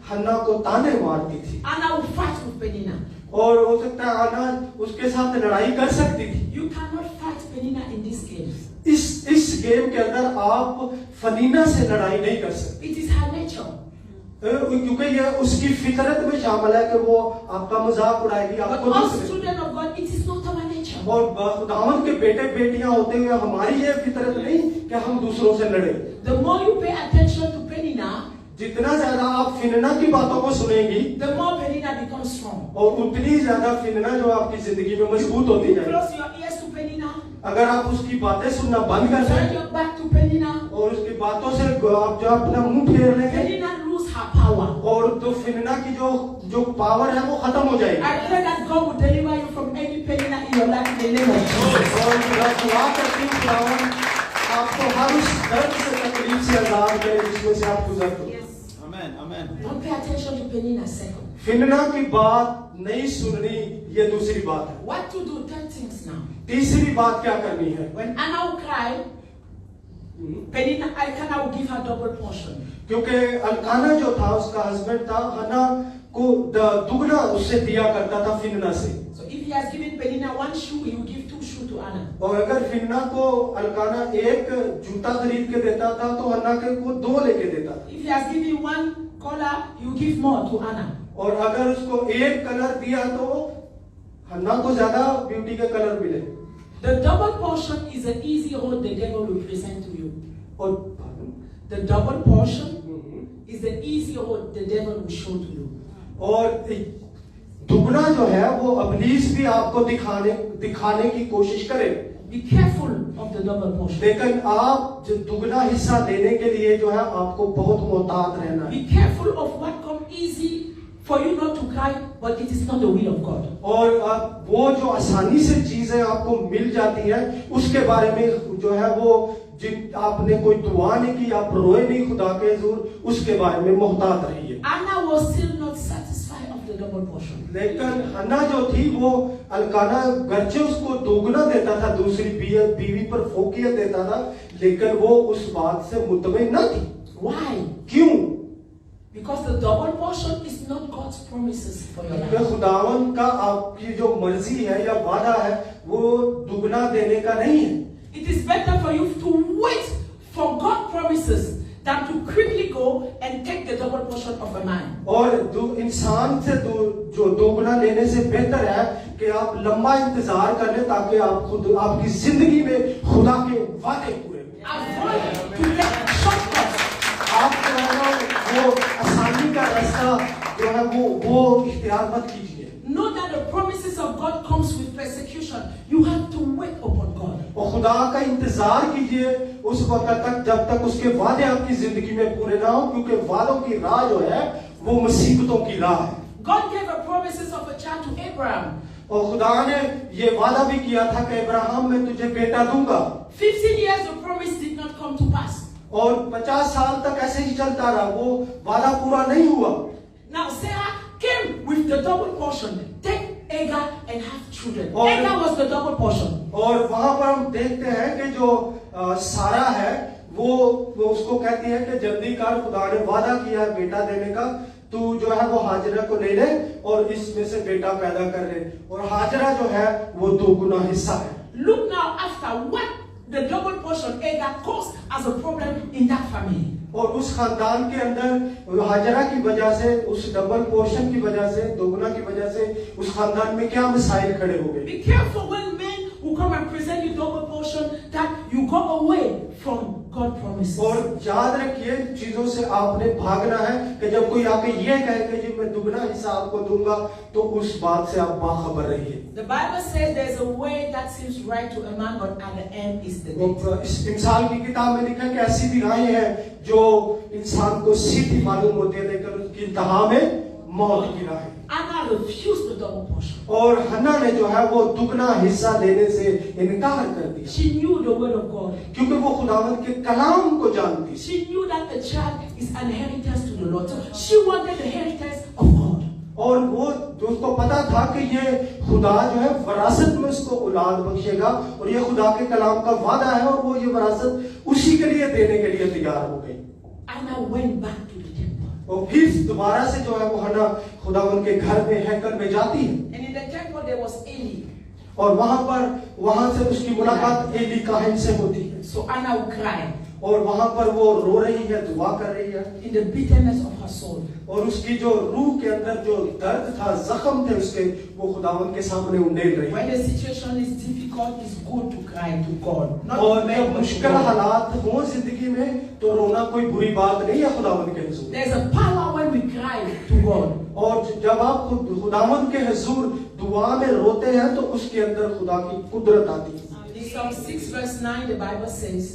हन्ना को ताने मारती थी Anna would fight with Penina. और हो सकता है हन्ना उसके साथ लड़ाई कर सकती थी। You cannot fight Penina in this game. इस गेम के अंदर आप फनीना से लड़ाई नहीं कर सकते It is her nature. क्योंकि ये उसकी फितरत में शामिल है कि वो आपका मजाक उड़ाएगी, But आपको us दुख देगी। children of God, it is not our nature. और खुदावंद के बेटे बेटियां होते हुए हमारी ये फितरत नहीं कि हम दूसरों से लड़े। The more you pay attention to Penina, जितना ज्यादा आप फिनना की बातों को सुनेंगी the more Penina becomes strong. और उतनी ज्यादा फिनना जो आपकी जिंदगी में मजबूत होती जाएगी। Close your ears to Penina. अगर आप उसकी बातें सुनना बंद कर Turn दें your back to Penina. और उसकी बातों से आप जो अपना मुंह फेर लेंगे Penina lose her power. और तो फिनना की जो पावर है वो खत्म हो जाएगी। I pray that God will deliver you from any Penina in your life in the name of Jesus. और मैं दुआ करती हूँ खुदावंद आपको हर उस दर्द से तकलीफ से आजाद करे जिसमें से आप गुजर दो। Amen. Amen. Don't pay attention to Penina second. फिनना की बात नहीं सुननी, ये दूसरी बात है। What to do? 10 things now. तीसरी बात क्या करनी है? When Anna will cry, Elkanah will give her double portion. क्योंकि अल्काना जो था उसका हस्बैंड था, हन्ना को दुगना उससे दिया करता था फिन्ना से। So if he has given Penina 1 shoe, he will give 2 shoes to Anna. और अगर फिन्ना को अल्काना एक जूता खरीद के देता था तो हन्ना के को 2 लेके देता था। If he has given 1 collar, he will give more to Anna. और अगर उसको एक कलर दिया तो हन्ना को ज्यादा ब्यूटी के कलर मिले। The double portion is an easy road the devil will present to you. और The double portion is the easy road the devil will show to you. और दुगना जो है वो अबलीस भी आपको दिखाने की कोशिश करे। Be careful of the double portion. लेकिन आप जो दुगना हिस्सा देने के लिए जो है आपको बहुत मोहतात रहना है। Be careful of what comes easy for you not to cry, but it is not the will of God. और वो जो आसानी से चीजें आपको मिल जाती है उसके बारे में जो है वो जिन आपने कोई दुआ नहीं की, आप रोए नहीं खुदा के हुजूर, उसके बारे में मोहतात रहिए। Anna was still not satisfied of the double portion. लेकिन हन्ना जो थी वो अल्काना गर्चे उसको दोगुना देता था, दूसरी बीवी पर फोकियत देता था, लेकिन वो उस बात से मुतमईन न थी। Why? क्यों? Because the double portion is not God's promises for your life. खुदावन का आपकी जो मर्जी है या वादा है वो दुगना देने का नहीं है। It is better for you to wait for God's promises than to quickly go and take the double portion of a man. और इंसान से जो दोगुना लेने से बेहतर है कि आप लंबा इंतजार कर लें ताकि आप खुद आपकी जिंदगी में खुदा के वादे पूरे हों। Avoid to take shortcuts. आप जो है ना वो आसानी का रास्ता जो है वो इख्तियार मत कीजिए। Know that the promises of God comes with persecution. You have to wait upon God. और खुदा का इंतजार कीजिए उस वक्त तक जब तक उसके वादे आपकी जिंदगी में पूरे ना हो, क्योंकि वादों की राह जो है वो मुसीबतों की राह है। God gave a promises of a child to Abraham. और खुदा ने ये वादा भी किया था कि अब्राहम मैं तुझे बेटा दूंगा। 15 years the promise did not come to pass. और 50 साल तक ऐसे ही चलता रहा, वो वादा पूरा नहीं हुआ। Now Sarah came with the double portion. Take Hagar and have children. और- Hagar was the double portion. और वहां पर हम देखते हैं कि जो सारा है वो उसको कहती है कि जल्दी कर, खुदा ने वादा किया है बेटा देने का, तू जो है वो हाजरा को ले ले और इसमें से बेटा पैदा कर ले। और हाजरा जो है वो 2 गुना हिस्सा है। Look now after what the double portion Hagar caused as a problem in that family. और उस खानदान के अंदर हाजरा की वजह से, उस डबल पोर्शन की वजह से, 2 गुना की वजह से उस खानदान में क्या मसाइल खड़े हो गए। Be careful when men who come and present you double portion that you go away from God promises. और याद रखिए चीजों से आपने भागना है कि जब कोई आके ये कहे कि जी मैं दुगना हिस्सा आपको दूंगा तो उस बात से आप बाखबर रहिए। The Bible says there's a way that seems right to a man, but at the end is the death. इस इंसान की किताब में लिखा है कि ऐसी भी राहें हैं जो इंसान को सीधी मालूम होती है लेकिन उसकी इंतहा में मौत की राह है। Anna refused the double portion. और हन्ना ने जो है वो दुगना हिस्सा लेने से इनकार कर दिया, She knew the word of God. क्योंकि वो खुदावंद के कलाम को जानती। She knew that the child is an inheritance to the Lord. So she wanted the inheritance of God. और वो उसको पता था कि ये खुदा जो है वरासत में उसको औलाद बख्शेगा और ये खुदा के कलाम का वादा है और वो ये वरासत उसी के लिए देने के लिए तैयार हो गई। Anna went back to the temple. और फिर दोबारा से जो है वो हन्ना खुदावंद के घर में हैकल में जाती है And in the temple there was Eli. और वहां से उसकी मुलाकात एली काहिन से होती है। So Anna would cry और वहां पर वो रो रही है, दुआ कर रही है in the bitterness of her soul. और उसकी जो रूह के अंदर जो दर्द था, जख्म थे उसके, वो खुदावंद के सामने उंडेल रही है। When the situation is difficult, it's good to cry to God. Not और to जब beg, but to मुश्किल God. हालात हो जिंदगी में तो रोना कोई बुरी बात नहीं है खुदावंद के हुजूर। There's a power when we cry to God. और जब आप खुदावंद के हुजूर दुआ में रोते हैं तो उसके अंदर खुदा की कुदरत आती है। In Psalm 6 verse 9, the Bible says,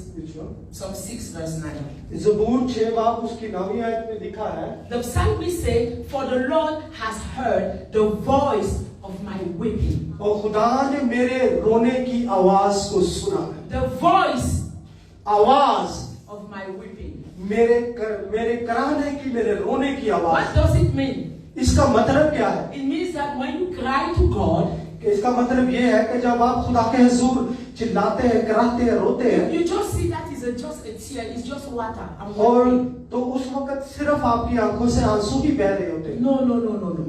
Psalm 6 verse 9. ज़बूर 6 बाब उसकी 9वीं आयत में लिखा है, The psalmist said, for the Lord has heard the voice of my weeping. और खुदा ने मेरे रोने की आवाज को सुना है। The voice आवाज of my weeping. मेरे कराने की, मेरे रोने की आवाज। What does it mean? इसका मतलब क्या है? It means that when you cry to God, कि इसका मतलब ये है कि जब आप खुदा के हुजूर चिल्लाते हैं, कराहते हैं, रोते हैं, you just see that is just a tear, it's just water. I'm और weeping. तो उस वक्त सिर्फ आपकी आंखों से आंसू ही बह रहे होते हैं। No.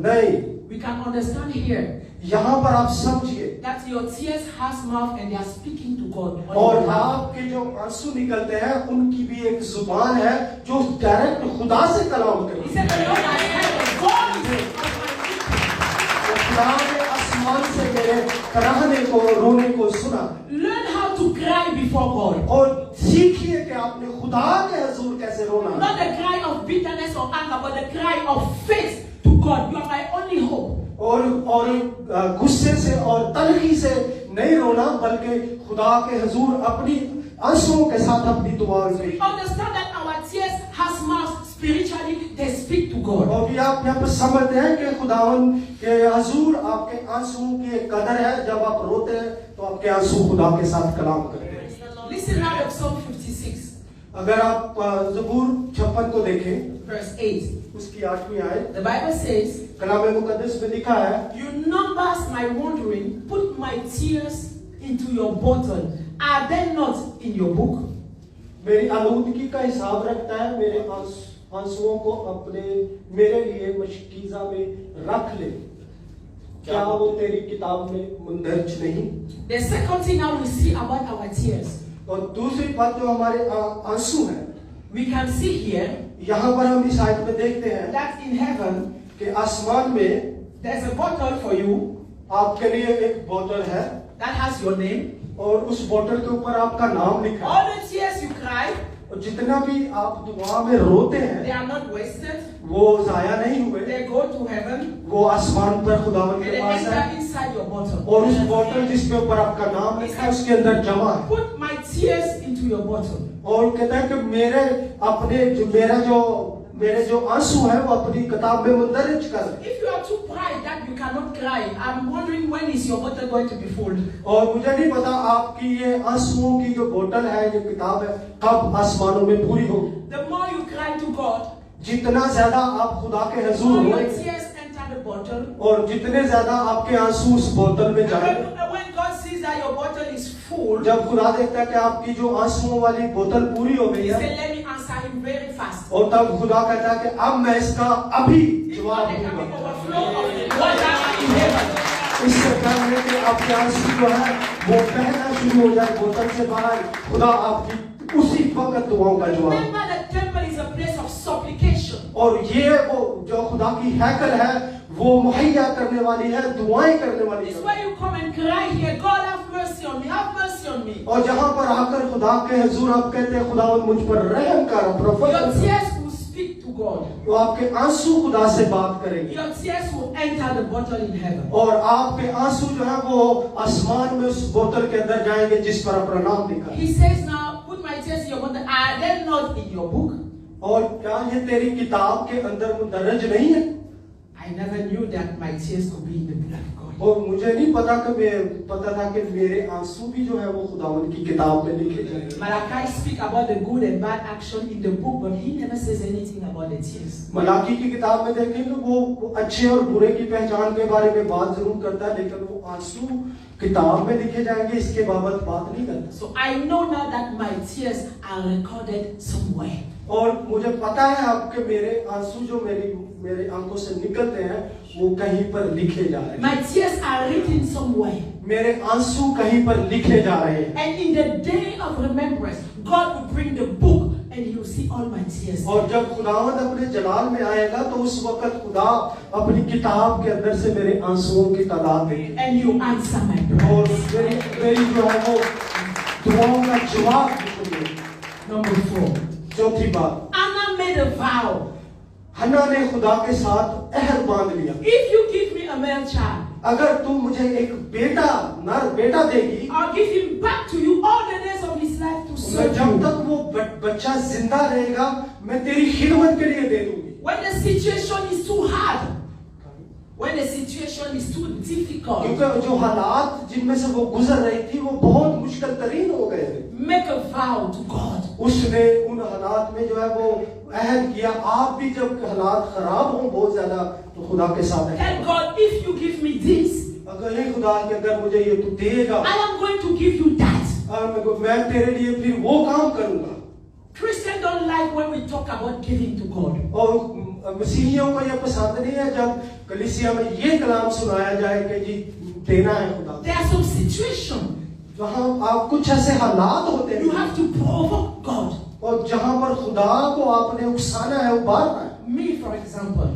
नहीं, We can understand here यहाँ पर आप समझिए, that your tears has mouth and they are speaking to God. on और your behalf. आपके जो आंसू निकलते हैं उनकी भी एक जुबान है जो डायरेक्ट खुदा से कलाम He करती है। said, the Lord has heard the voice of my people. और खुदा ने आसमान से मेरे कराहने को, रोने को सुना। Learn how to cry before God. और सीखिए कि आपने खुदा के हुजूर कैसे रोना है। Not the cry of bitterness or anger, but the cry of faith to God. You are my only hope. और गुस्से से और तलखी से नहीं रोना, बल्कि खुदा के हुजूर अपनी आंसुओं के साथ अपनी दुआ We understand that our tears has mouth spiritually, they speak to God. और भी आप यहाँ पर समझते हैं कि खुदावन के हुजूर आपके आंसुओं की एक कदर है। जब आप रोते हैं तो आपके आंसू खुदा के साथ कलाम करते हैं। Listen now to Psalm 56, अगर आप ज़बूर 56 को देखें, verse 8. उसकी 8वीं आयत, The Bible says, कलाम मुकद्दस में लिखा है, you numbers my wandering, put my tears into your bottle. Are they not in your book? मेरी आलूदगी का हिसाब रखता है, मेरे आंसुओं को अपने मेरे लिए मशकीज़ा में रख ले, क्या वो तेरी किताब में मुंदरज नहीं? The second thing now we see about our tears, और दूसरी बात जो हमारे आंसू हैं, we can see here यहाँ पर हम इस आयत में देखते हैं that in heaven कि आसमान में there's a bottle for you आपके लिए एक बोतल है, that has your name. और उस बोतल के ऊपर आपका नाम लिखा है। All the tears you cry, और जितना भी आप दुआ में रोते they हैं are not wasted. वो जाया नहीं हुए, They go to heaven वो आसमान पर खुदावन and के they पास है। enter inside your bottle. और उस बोतल जिसके ऊपर आपका नाम लिखा है उसके अंदर जमा है। Put my tears into your bottle. और कहता है कि मेरे जो आंसू हैं वो अपनी किताब में मुंदरज कर। If you are too proud that you cannot cry, I'm wondering when is your bottle going to be full? और मुझे नहीं पता आपकी ये आंसुओं की जो बोतल है, ये किताब है, कब आसमानों में पूरी होगी। The more you cry to God, जितना ज्यादा आप खुदा के the हुजूर more your होंगे tears enter the bottle. और जितने ज्यादा आपके आंसू उस बोतल में And जाएंगे, when God sees that your bottle is full, जब खुदा देखता है कि आपकी जो आंसुओं वाली बोतल पूरी हो गई He है, said, let me answer him very fast. और तब खुदा कहता है कि अब मैं इसका अभी If जवाब not, there can be दूंगा। overflow of water in heaven. इससे पहले कि आपके आंसू जो है वो बहना शुरू हो जाए बोतल से बाहर, खुदा आपकी उसी वक्त दुआओं का जवाब। Remember, the temple is a place of supplication. और ये वो जो खुदा की हैकल है वो मुहैया करने वाली है, दुआएं करने वाली It's है। where you come and cry here, God have mercy on me, have mercy on me. और जहाँ पर आकर खुदा के हुजूर आप कहते हैं खुदावंद मुझ पर रहम कर, अपना फजल Your कर। tears will speak to God. तो आपके आंसू खुदा से बात करेंगे Your tears will enter the bottle in heaven. और आपके आंसू जो है वो आसमान में उस बोतल के अंदर जाएंगे जिस पर अपना नाम लिखा है। He says now, put my tears in your bottle. Are they not in your book? और क्या ये तेरी किताब के अंदर मुंदरज नहीं है? I never knew that my tears could be in the book of God. और मुझे नहीं पता था कि मेरे आंसू भी जो है वो खुदावंद की किताब में लिखे जाएंगे। Malachi speak about the good and bad action in the book, but he never says anything about the tears. Malachi की किताब में देखेंगे वो अच्छे और बुरे की पहचान के बारे में बात जरूर करता है, लेकिन वो आंसू किताब में लिखे जाएंगे इसके बाबत बात नहीं करता। So I know now that my tears are recorded somewhere. और मुझे पता है आपके मेरे आंसू जो मेरे आंखों से निकलते हैं वो कहीं पर लिखे जा रहे हैं। My tears are written somewhere. मेरे आंसू कहीं पर लिखे जा रहे हैं। And in the day of remembrance, God will bring the book and He will see all my tears. और जब खुदावंद अपने जलाल में आएगा तो उस वक्त खुदा अपनी किताब के अंदर से मेरे आंसुओं की तादाद देखेगा And you answer my और prayer. मेरी जो है वो दुआओं का जवाब देखेंगे। Number 4. चौथी बात, Anna made a vow. हन्ना ने खुदा के साथ अहद बांध लिया, If you give me a male child, अगर तू मुझे एक नर बेटा देगी, I'll give him back to you all the days of his life to मैं serve जब you. तक वो बच्चा जिंदा रहेगा मैं तेरी खिदमत के लिए दे दूंगी। When the situation is too hard, when the situation is too difficult, क्योंकि जो हालात जिनमें से वो गुजर रही थी वो बहुत मुश्किल तरीन हो गए थे। make a vow to God. उसने उन हालात में जो है वो अहद किया। आप भी जब हालात खराब हो बहुत ज्यादा तो खुदा के साथ Tell God, if you give me this, अगर ये खुदा कि अगर मुझे ये तू देगा I am going to give you that. मैं तेरे लिए फिर वो काम करूंगा। Christians don't like when we talk about giving to God. और मसीहियों को यह पसंद नहीं है जब कलीसिया में ये कलाम सुनाया जाए कि जी देना है खुदा। There are some situations जहाँ आप कुछ ऐसे हालात होते हैं you have to provoke God. और जहाँ पर खुदा को आपने उकसाना है, उबारना है। Me, for example,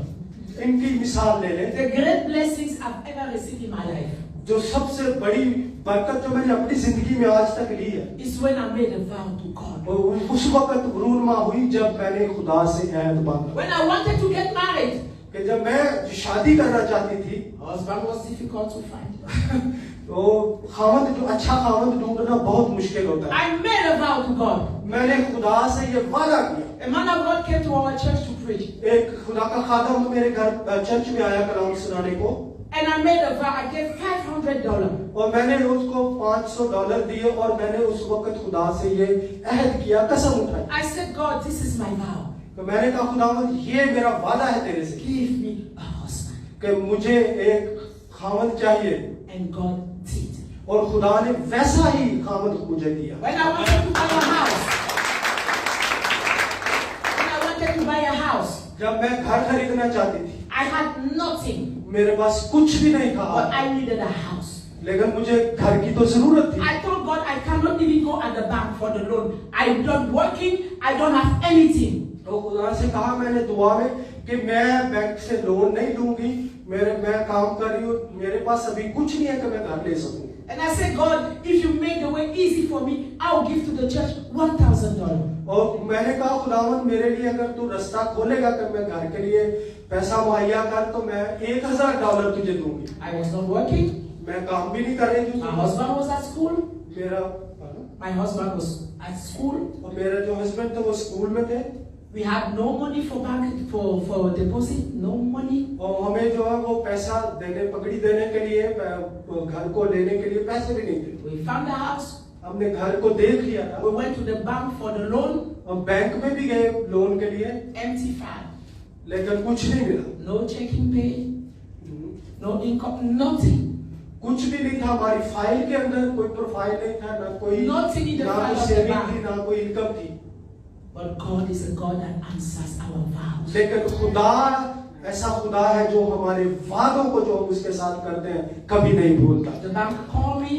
इनकी मिसाल ले लें। the great blessings I've ever received in my life जो सबसे बड़ी बरकत जो मैंने अपनी जिंदगी में आज तक ली है is when I made a vow to God. और उस वक्त रूनमा हुई जब मैंने खुदा से अहद बांधा। When I wanted to get married, कि जब मैं शादी करना चाहती थी husband was difficult to find. तो खामद जो अच्छा खामद ढूंढना बहुत मुश्किल होता है। I made a vow to God. मैंने खुदा से ये वादा किया। A man of God came to our church to preach. एक खुदा का खादम मेरे घर चर्च में आया कलाम सुनाने को And I made a vow. I gave $500. और मैंने उसको $500 दिए और मैंने उस वक्त खुदा से ये अहद किया, कसम उठाई। I said, God, this is my vow. तो मैंने कहा खुदावंद ये मेरा वादा है तेरे से Give me a husband. कि मुझे एक खामद चाहिए And God did. और खुदा ने वैसा ही खामद मुझे दिया। When I wanted to buy a house, जब मैं घर खरीदना चाहती थी I had nothing, मेरे पास कुछ भी नहीं था but I needed a house. लेकिन मुझे घर की तो जरूरत थी। I told God I cannot even go at the bank for the loan. I'm not working. I don't have anything. तो खुदा से कहा मैंने दुआ में कि मैं बैंक से लोन नहीं लूंगी, मैं काम कर रही हूँ, मेरे पास अभी कुछ नहीं है कि मैं घर ले सकूं। And I said, God, if you make the way easy for me, I'll give to the church $1,000. और मैंने कहा खुदावंद मेरे लिए अगर तू रास्ता खोलेगा कि मैं घर के लिए पैसा मुहैया कर तो मैं $1,000 तुझे दूंगी। I was not working. मैं काम भी नहीं कर रही थी। My husband was at school. मेरा My husband was at school. और मेरा जो हस्बैंड थे वो स्कूल में थे। We had no money for bank for deposit. No money. और हमें जो है वो पैसा देने पगड़ी देने के लिए घर को लेने के लिए पैसे भी नहीं थे। We found a house. हमने घर को देख लिया था। We went to the bank for the loan. और बैंक में भी गए लोन के लिए Empty file. लेकिन कुछ नहीं मिला। No checking pay. No income. Nothing. कुछ भी नहीं था हमारी फाइल के अंदर, कोई प्रोफाइल नहीं था, ना कोई Nothing in the ना file कोई of the सेविंग bank. थी, ना कोई इनकम थी। But God is a God that answers our vows. लेकिन खुदा ऐसा खुदा है जो हमारे वादों को जो हम उसके साथ करते हैं कभी नहीं भूलता। The bank called me.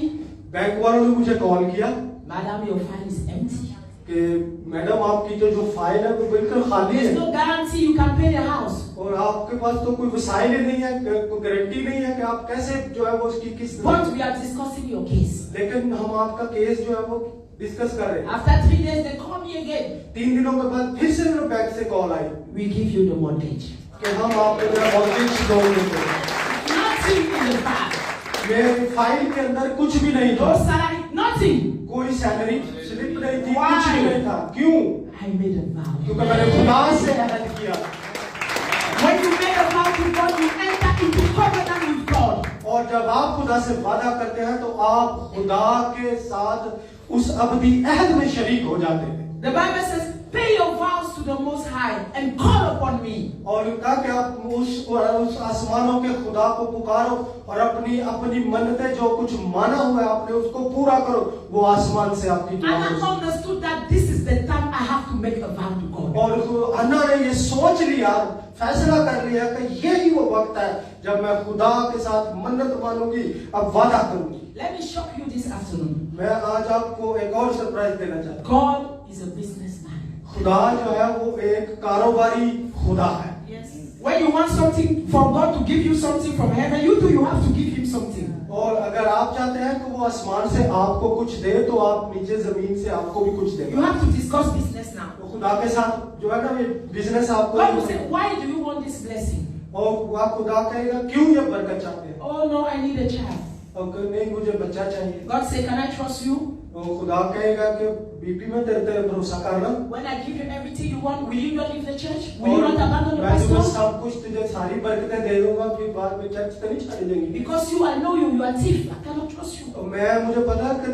Bank वालों ने मुझे कॉल किया Madam, your file is empty. कि मैडम आपकी जो फाइल है वो बिल्कुल खाली There's है no guarantee you can pay the house. और आपके पास तो कोई वसाइल ही नहीं है, कोई गारंटी नहीं है कि आप कैसे जो है वो उसकी किस्त। But we are discussing your case. लेकिन हम आपका केस जो है वो डिस्कस कर रहे हैं। After 3 days, they call me again. 3 दिनों के बाद फिर से मेरे बैंक से call I We give you the mortgage. कि हम आपको मॉर्गेज लोन देते हैं। Nothing in the file. मेरे फाइल के अंदर कुछ भी नहीं था, No salary, nothing. कोई सैलरी स्लिप नहीं थी, Why? कुछ भी नहीं था। क्यों? I made a vow. क्योंकि मैंने खुदा से अहद किया। When you make a vow to God, you enter into covenant with God. और जब आप खुदा से वादा करते हैं तो आप खुदा के साथ उस अवधि अहद में शरीक हो जाते हैं। The Bible says, pay your vows to the Most High and call upon me. और कहा कि आप उस आसमानों के खुदा को पुकारो और अपनी मन्नतें जो कुछ माना हुआ है आपने उसको पूरा करो, वो आसमान से आपकी दुआ And I understood that this is the time I have to make a vow to God. और अन्ना ने ये सोच लिया, फैसला कर लिया कि यही वो वक्त है जब मैं खुदा के साथ मन्नत मानूंगी, अब वादा करूंगी। Let me shock you this afternoon. मैं आज आपको एक और सरप्राइज देना चाहता हूँ। God is a businessman. खुदा जो है वो एक कारोबारी खुदा है। Yes. When you want something from God to give you something from heaven, you have to give him something. और अगर आप चाहते हैं कि वो आसमान से आपको कुछ दे तो आप नीचे जमीन से आपको भी कुछ दे। You have to discuss business now. तो खुदा के साथ जो है ना ये बिजनेस आपको God will say, why do you want this blessing? और आप खुदा कहेगा क्यों ये बरकत चाहते हैं? Oh no, I need a child. और नहीं मुझे बच्चा चाहिए। God say, can I trust you? और खुदा कहेगा कि बीपी में तेरे भरोसा करना। When I give you everything you want, will you not leave the church? Will you और not abandon the मैं तुझे pastor? सब कुछ तुझे सारी बरकतें दे दूंगा फिर बाद में चर्च तो नहीं छोड़ देंगे। Because I know you are a thief. I cannot trust you. तो मुझे पता है कि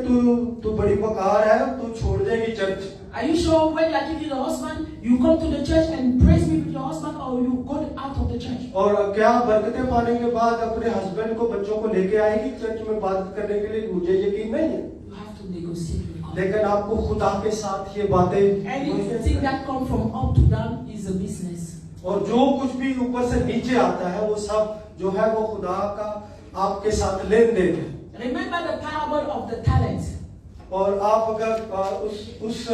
तू बड़ी मकार है, तू छोड़ देगी church. Are you sure when you are giving your husband, you come to the church and praise me with your husband, or you go out of the church? और क्या बरकतें पाने के बाद अपने हस्बैंड को बच्चों को लेके आएगी चर्च में बात करने के लिए? मुझे यकीन नहीं है। You have to negotiate with God. लेकिन आपको खुदा के साथ ये बातें, Anything that comes from up to down is a business. और जो कुछ भी ऊपर से नीचे आता है वो सब जो है वो खुदा का आपके साथ लेन देन है। Remember the parable of the talents. और आप अगर उस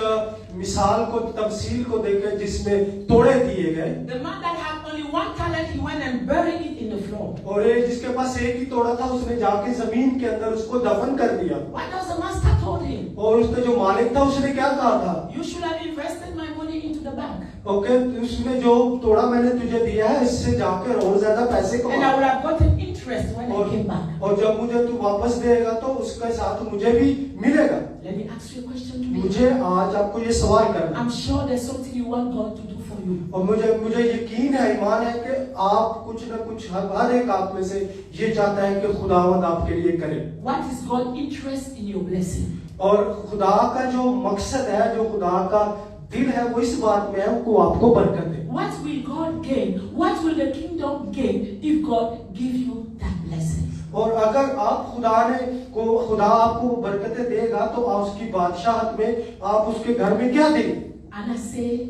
मिसाल को, तमसील को देखें जिसमें तोड़े दिए गए, The man that had only one talent, he went and buried it in the floor. और ये जिसके पास एक ही तोड़ा था उसने जाके जमीन के अंदर उसको दफन कर दिया। What does the master told him? और उसका जो मालिक था उसने क्या कहा था? You should have invested my money into the bank. Okay, उसने जो तोड़ा मैंने तुझे दिया है इससे जाकर और ज्यादा पैसे And I कमा, would have gotten interest when I came back. और जब मुझे तू वापस देगा तो उसके साथ मुझे भी मिलेगा। Let me ask you a question today. मुझे आज आपको ये सवाल करना है। I'm sure there's something you want God to do for you. और मुझे यकीन है, ईमान है कि आप कुछ न कुछ हर एक आप में से ये चाहता है कि खुदावंद आपके लिए करे। What is God's interest in your blessing? और खुदा का जो मकसद है, जो खुदा का दिल है, वो इस बात में है वो आपको बरकत दे। What will God gain? What will the kingdom gain if God give you that blessing? और अगर आप खुदा आपको बरकतें देगा तो आप उसकी बादशाहत में आप उसके घर में क्या देंगे? Anna said,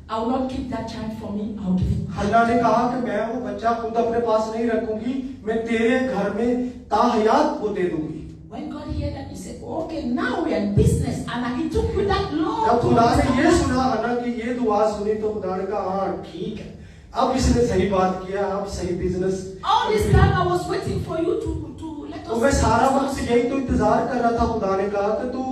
I will not keep that child for me, I'll give it. हन्ना ने कहा कि मैं वो बच्चा खुद अपने पास नहीं रखूंगी, मैं तेरे घर में ताहयात को दे दूंगी। When God heard that, he said, okay, now we are in business. And he took with that long जब खुदा ने ये to सुना हन्ना की ये दुआ सुनी तो खुदा ने कहा हाँ ठीक है, अब इसने सही बात किया, अब सही business. all this time I was waiting for you to let तो us. मैं सारा वक्त यही तो इंतजार कर रहा था। खुदा ने कहा कि तू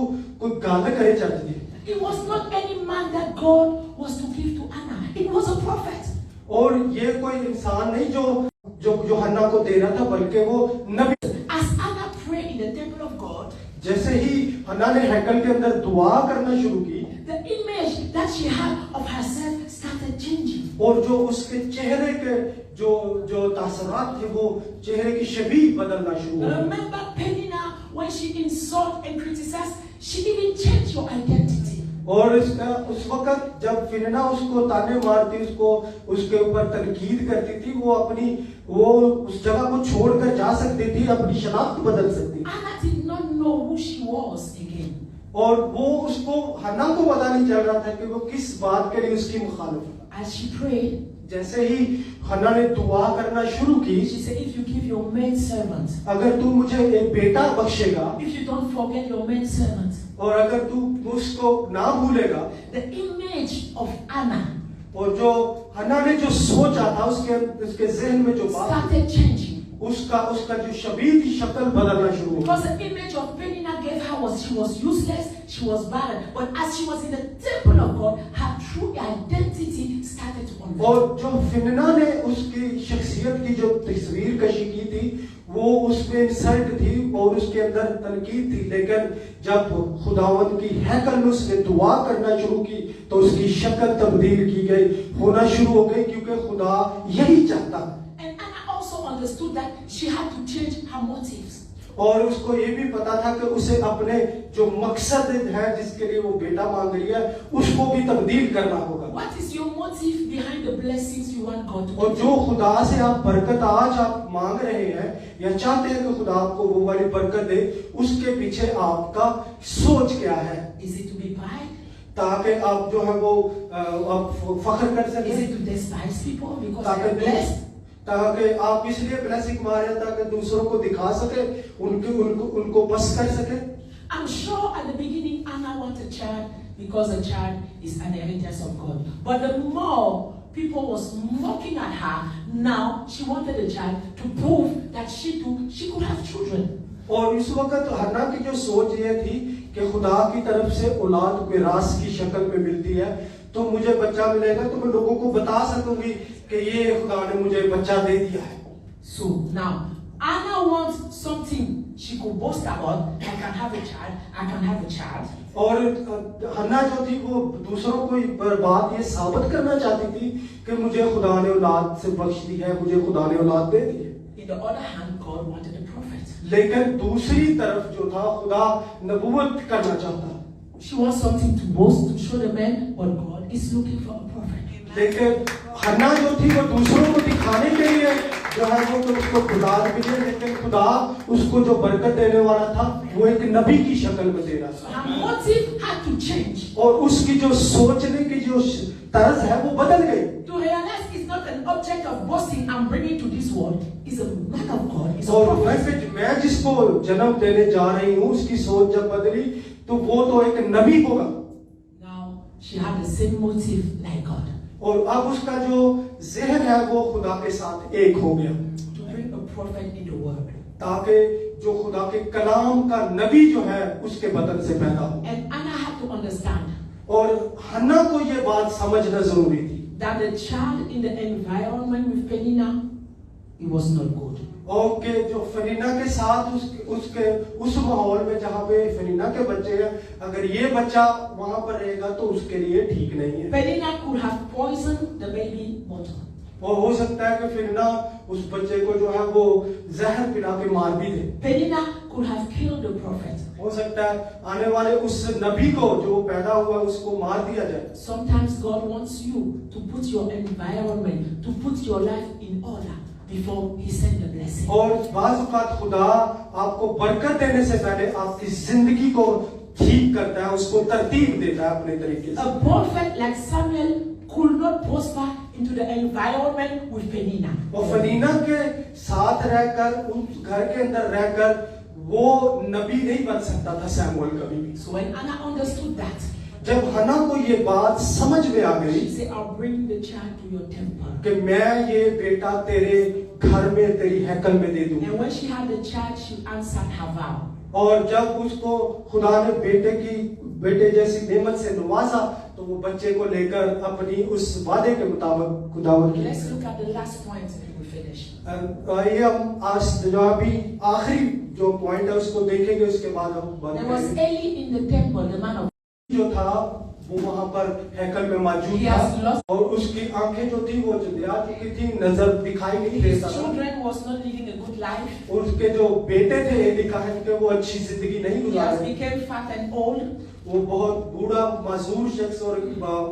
कोई गल करे चर्च की। It was not any man that God was to give to Anna. It was a prophet. और ये कोई इंसान नहीं जो हन्ना को दे रहा था, बल्कि वो नबी। As Anna prayed in the temple of God, जैसे ही हन्ना ने हैकल के अंदर दुआ करना शुरू की, the image that she had of herself started changing. और जो उसके चेहरे के जो तासरात थे वो चेहरे की शबीह बदलना शुरू हो। Remember Penina when she insult and criticized, she even changed your identity. और उस वक्त जब फिरना उसको ताने मारती, उसके ऊपर तनकीद करती थी, वो उस जगह को छोड़कर जा सकती थी, अपनी शनाख्त बदल सकती। Anna did not know who she was again. और वो उसको हन्ना को पता नहीं चल रहा था कि वो किस बात के लिए उसकी मुखालिफ है। As she prayed, जैसे ही हन्ना ने दुआ करना शुरू की, she said, if you give your maid servant, अगर तू मुझे एक बेटा बख्शेगा, if you don't forget your maid servant, और अगर तू उसको ना भूलेगा, the image of Anna और जो हन्ना ने जो सोचा था उसके जहन में जो बात, started changing. उसका जो शबीह थी शक्ल बदलना शुरू हो। Because the image of Penina gave her was she was useless, she was barren. But as she was in the temple of God, her true identity started to unfold. और जो फिरना ने उसकी शख्सियत की जो तस्वीर कशी की थी वो उसमें इंसल्ट थी और उसके अंदर तनकीद थी, लेकिन जब खुदावंद की हैकल में उसने दुआ करना शुरू की तो उसकी शक्ल तब्दील की गई, होना शुरू हो गई, क्योंकि खुदा यही चाहता। And Anna also understood that she had to change her motives. और उसको ये भी पता था कि उसे अपने जो मकसद है जिसके लिए वो बेटा मांग रही है उसको भी तब्दील करना होगा। What is your motive behind the blessings you want God to और give? जो खुदा से आप बरकत आज आप मांग रहे हैं या चाहते हैं कि खुदा आपको वो वाली बरकत दे, उसके पीछे आपका सोच क्या है? Is it to be pride? ताकि आप जो है वो आप फख्र कर Is सकें, it to despise people because they are ताकि blessed? ताकि आप इसलिए ब्लेसिंग मारे ताकि दूसरों को दिखा सके, उनको बस कर सके। I'm sure at the beginning Anna wanted a child because a child is an inheritance of God. But the more people was mocking at her, now she wanted a child to prove that she could have children. और इस वक्त हन्ना की जो सोच ये थी कि खुदा की तरफ से औलाद विरास की शक्ल में मिलती है, तो मुझे बच्चा मिलेगा तो मैं लोगों को बता सकूंगी कि ये खुदा ने मुझे बच्चा दे दिया है। So now Anna wants something she could boast about. I can have a child. I can have a child. और हन्ना जो थी वो दूसरों को बात ये साबित करना चाहती थी कि मुझे खुदा ने औलाद से बख्श दी है, मुझे खुदा ने औलाद दे दी है। In the other hand, God wanted a prophet. लेकिन दूसरी तरफ जो था खुदा नबूवत करना चाहता। She wants something to boast, to show the men, but God is looking for a prophet. लेकिन हन्ना जो थी वो दूसरों को दिखाने के लिए जो है वो तो उसको खुदा मिले, लेकिन खुदा उसको जो बरकत देने वाला था वो एक नबी की शक्ल में दे रहा था। Her motive had to change. और उसकी जो सोचने की जो तर्ज है वो बदल गई। To realize he's not an object of boasting and bringing to this world. He's a man of God. He's a और prophet. मैं जिसको जन्म देने जा रही हूँ उसकी सोच जब बदली तो वो तो एक नबी होगा। Now she had the same motive like God. और अब उसका जो जहन है वो खुदा के साथ एक हो गया, To bring a prophet in the world. ताकि जो खुदा के कलाम का नबी जो है उसके बदन से पैदा हो। And Anna had to understand और हन्ना को ये बात समझना जरूरी थी that the child in the environment with Penina, it was not good. और के जो फरीना के साथ उसके उस माहौल में जहाँ पे फरीना के बच्चे हैं, अगर ये बच्चा वहां पर रहेगा तो उसके लिए ठीक नहीं है। Penina could have poisoned the baby bottle. और हो सकता है कि फरीना उस बच्चे को जो है वो जहर पिला के मार भी दे। Penina could have killed the prophet. हो सकता है आने वाले उस नबी को जो पैदा हुआ उसको मार दिया जाए। Sometimes God wants you to put your environment, to put your life in order before He sends the blessing. और बाज़ औक़ात खुदा आपको बरकत देने से पहले आपकी जिंदगी को ठीक करता है, उसको तरतीब देता है अपने तरीके से। A prophet like Samuel could not prosper into the environment with Penina. और फरीना के साथ रहकर उस घर के अंदर रहकर वो नबी नहीं बन सकता था सैमुअल कभी भी। So when Anna understood that, जब हन्ना को ये बात समझ में आ गई she said, I'll bring the child to your temple. कि मैं ये बेटा तेरे घर में तेरी हैकल में दे दूं। And when she had the child, she answered her vow. और जब उसको खुदा ने बेटे जैसी नेमत से नवाजा तो वो बच्चे को लेकर अपनी उस वादे के मुताबिक खुदावंद की। Let's look at the last point and we finish. आइए हम आज जो अभी आखिरी जो पॉइंट है उसको देखेंगे, उसके बाद हम बंद There was करेंगे। Eli in the temple, the man of जो था वो वहां पर हैकल में मौजूद He था has lost- और उसकी आंखें जो थी वो जंदिया चुकी थी, नजर दिखाई नहीं his देता था। children was not living a good life. और उसके जो बेटे थे लिखा है कि वो अच्छी जिंदगी नहीं He has गुजार रहे। become fat and old. वो बहुत बूढ़ा माजूर शख्स और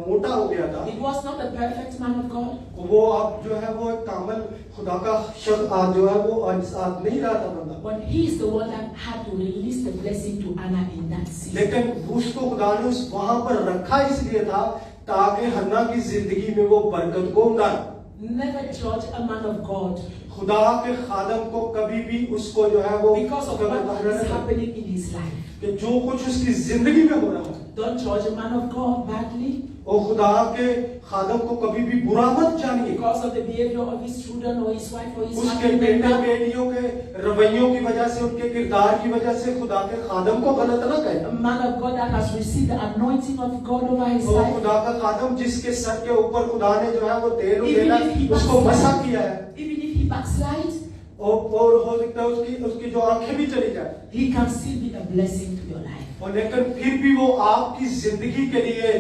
मोटा हो गया था। It was not a perfect man of God. वो अब जो है वो एक कामल खुदा का शख्स आज जो है वो आज नहीं रहा था बंदा। But he is the one that had to release the blessing to Anna in that season. लेकिन उसको खुदा ने उस वहां पर रखा इसलिए था ताकि हन्ना की जिंदगी में वो बरकत को उतारे। Never judge a man of God खुदा के खादम को कभी भी उसको जो है वो because of what is happening in his life. कि जो कुछ उसकी जिंदगी में हो रहा है, Don't judge a man of God badly और खुदा के खादम को कभी भी बुरा मत जानिए because of the behavior of his children or his wife or his उसके family बेटे member. बेटियों के रवैयों की वजह से, उनके किरदार की वजह से खुदा के खादम को गलत ना A कहे। man of God that has received the anointing of God over his और life. खुदा का खादम जिसके सर के ऊपर खुदा ने जो है वो तेल Even उड़ेला if he उसको backslides- मसा किया है Even if he backslides, और हो सकता है उसकी जो आंखें भी चली जाए, he can still be a blessing to your life. और लेकिन फिर भी वो आपकी जिंदगी के लिए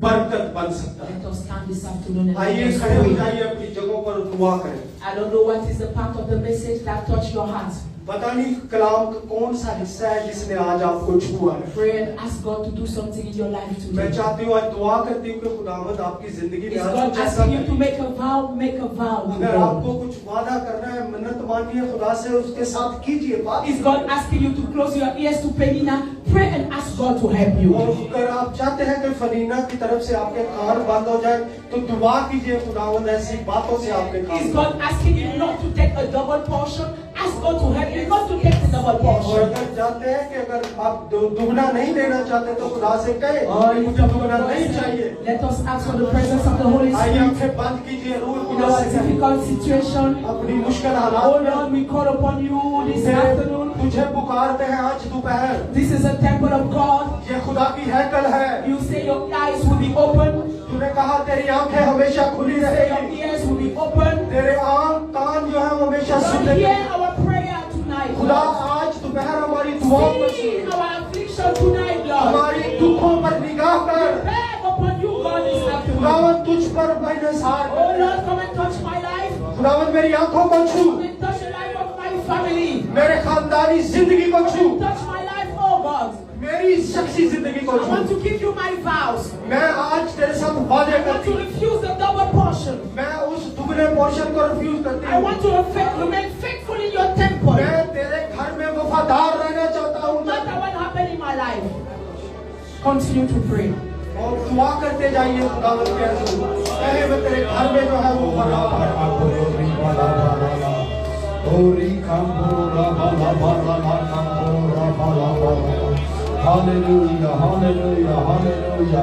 बरकत बन सकता है। Let us stand this afternoon and आइए let us खड़े हो pray. जाइए, अपनी जगहों पर दुआ करें। I don't know what is the part of the message that touched your heart. पता नहीं कलाम का कौन सा हिस्सा है जिसने आज आपको छुआ है। Pray and ask God to do something in your life मैं today. चाहती हूँ आज दुआ करती हूँ कि खुदावंद आपकी जिंदगी में Is आज God कुछ ऐसा asking you to करे। make a vow? Make a vow with अगर God. आपको कुछ वादा करना है, मन्नत मानिए खुदा से, उसके साथ कीजिए बात। Is God asking you to close your ears to Penina? Pray and ask God to help you. और अगर आप चाहते हैं कि फरीना की तरफ से आपके कान बंद हो जाए तो दुआ कीजिए खुदावंद ऐसी बातों से आपके कान Is बंद। God asking you not to take a double portion? Ask God to help you not to take the double और portion. अगर चाहते हैं कि अगर आप दुगना नहीं देना चाहते तो खुदा से कहे Or कि if मुझे दुगना नहीं चाहिए। let us ask for the presence of the Holy आइए Spirit आंखें बंद कीजिए, रूह in खुदा our से कहे। difficult situation. अपनी मुश्किल Oh हालात में Lord, we call upon you this afternoon. तुझे पुकारते हैं आज दोपहर। This is a temple of God. ये खुदा की हैकल है। You say your eyes will be open. तूने कहा तेरी आंखें हमेशा खुली You say your रहेगी, ears will be open. तेरे कान जो है वो हमेशा Lord, सुनने hear के। our prayer tonight. खुदा Lord. आज दोपहर हमारी दुआओं पर See soon, our affliction tonight, Lord. हमारी दुखों पर निगाह कर। Beg upon you, God, this afternoon. खुदावन तुझ पर बेनसार Oh कर। Lord, come and touch my life. खुदावन मेरी आंखों को छू, Come and touch the life of my family. मेरे खानदानी जिंदगी को छू, Touch my life, oh God. मेरी तेरी शख्सी जिंदगी को I want to give you my vows. मैं आज तेरे साथ वादे I want करती to refuse the double portion. मैं उस दुगने पोर्शन को रिफ्यूज करती I हूँ want to remain faithful in your temple. मैं तेरे घर में वफादार रहना चाहता हूँ No matter what happened in my life. Continue to pray. और दुआ करते जाइए खुदावंद के हजूर चाहे मैं तेरे घर में जो है वो हालेलुया हालेलुया हालेलुया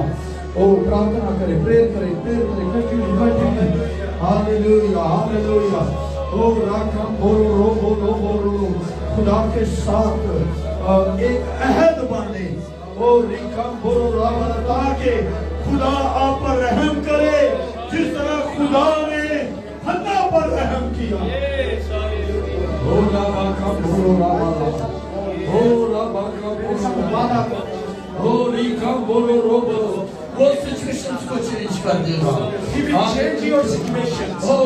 ओ प्रार्थना करें प्रेयर करें कंटिन्यू हालेलुया हालेलुया ओ राखम बोलो रो बोलो बोलो खुदा के साथ एक अहद बांधे ओ रिकम बोलो रावण ताकि खुदा आप पर रहम करे जिस तरह खुदा ने हन्ना पर रहम किया ओ रावण बोलो रावण ओ रावण ओ रिकम बोलो रो बोलो वो सिचुएशंस को चेंज कर देगा He will change your situations. ओ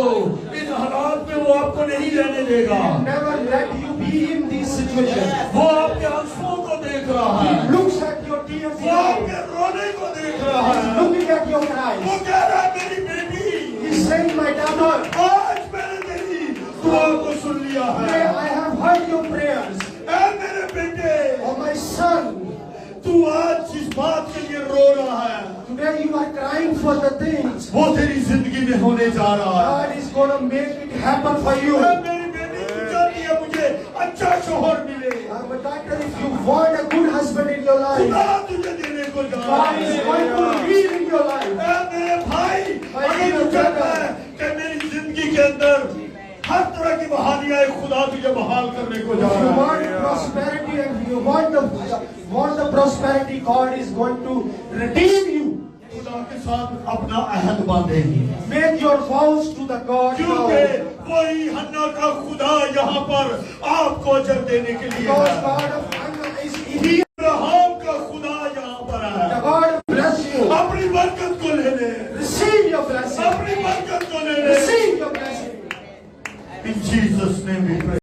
इन हालात में वो आपको नहीं रहने देगा Never let you be in these situations. वो आपके आंसुओं को देख रहा है He looks at your tears. वो आपके रोने को देख रहा He's है looking at your वो cries. कह रहा है मेरी बेटी He's saying, my daughter, आज मैंने तेरी दुआ को सुन लिया today है I have heard your prayers. ऐ मेरे बेटे Oh, my son, तू आज जिस बात के लिए रो रहा है today you are crying for the things. वो तेरी जिंदगी में होने जा रहा है God is going to make it happen for you. ऐ मेरी बेटी तू चाहती है मुझे अच्छा शोहर मिले But doctor, if you want a good husband in your life, खुदा तुझे देने को जा रहा God is going to है lead in your life. ऐ मेरे भाई अगर तू चाहता है कि मेरी जिंदगी के अंदर हर तरह की बहानियां खुदा तुझे बहाल करने को जा If you रहा want है prosperity and you want the prosperity, God is going to redeem you. खुदा के साथ अपना अहद बांधेंगे Make your vows to the God क्योंकि now. वही हन्ना का खुदा यहाँ पर आपको अजर देने के लिए Because है God of Hannah is in you. Abraham का खुदा यहाँ पर The है God bless you. अपनी बरकत को ले ले Receive your blessing. अपनी बरकत को ले ले Receive your blessing. In Jesus' name we pray.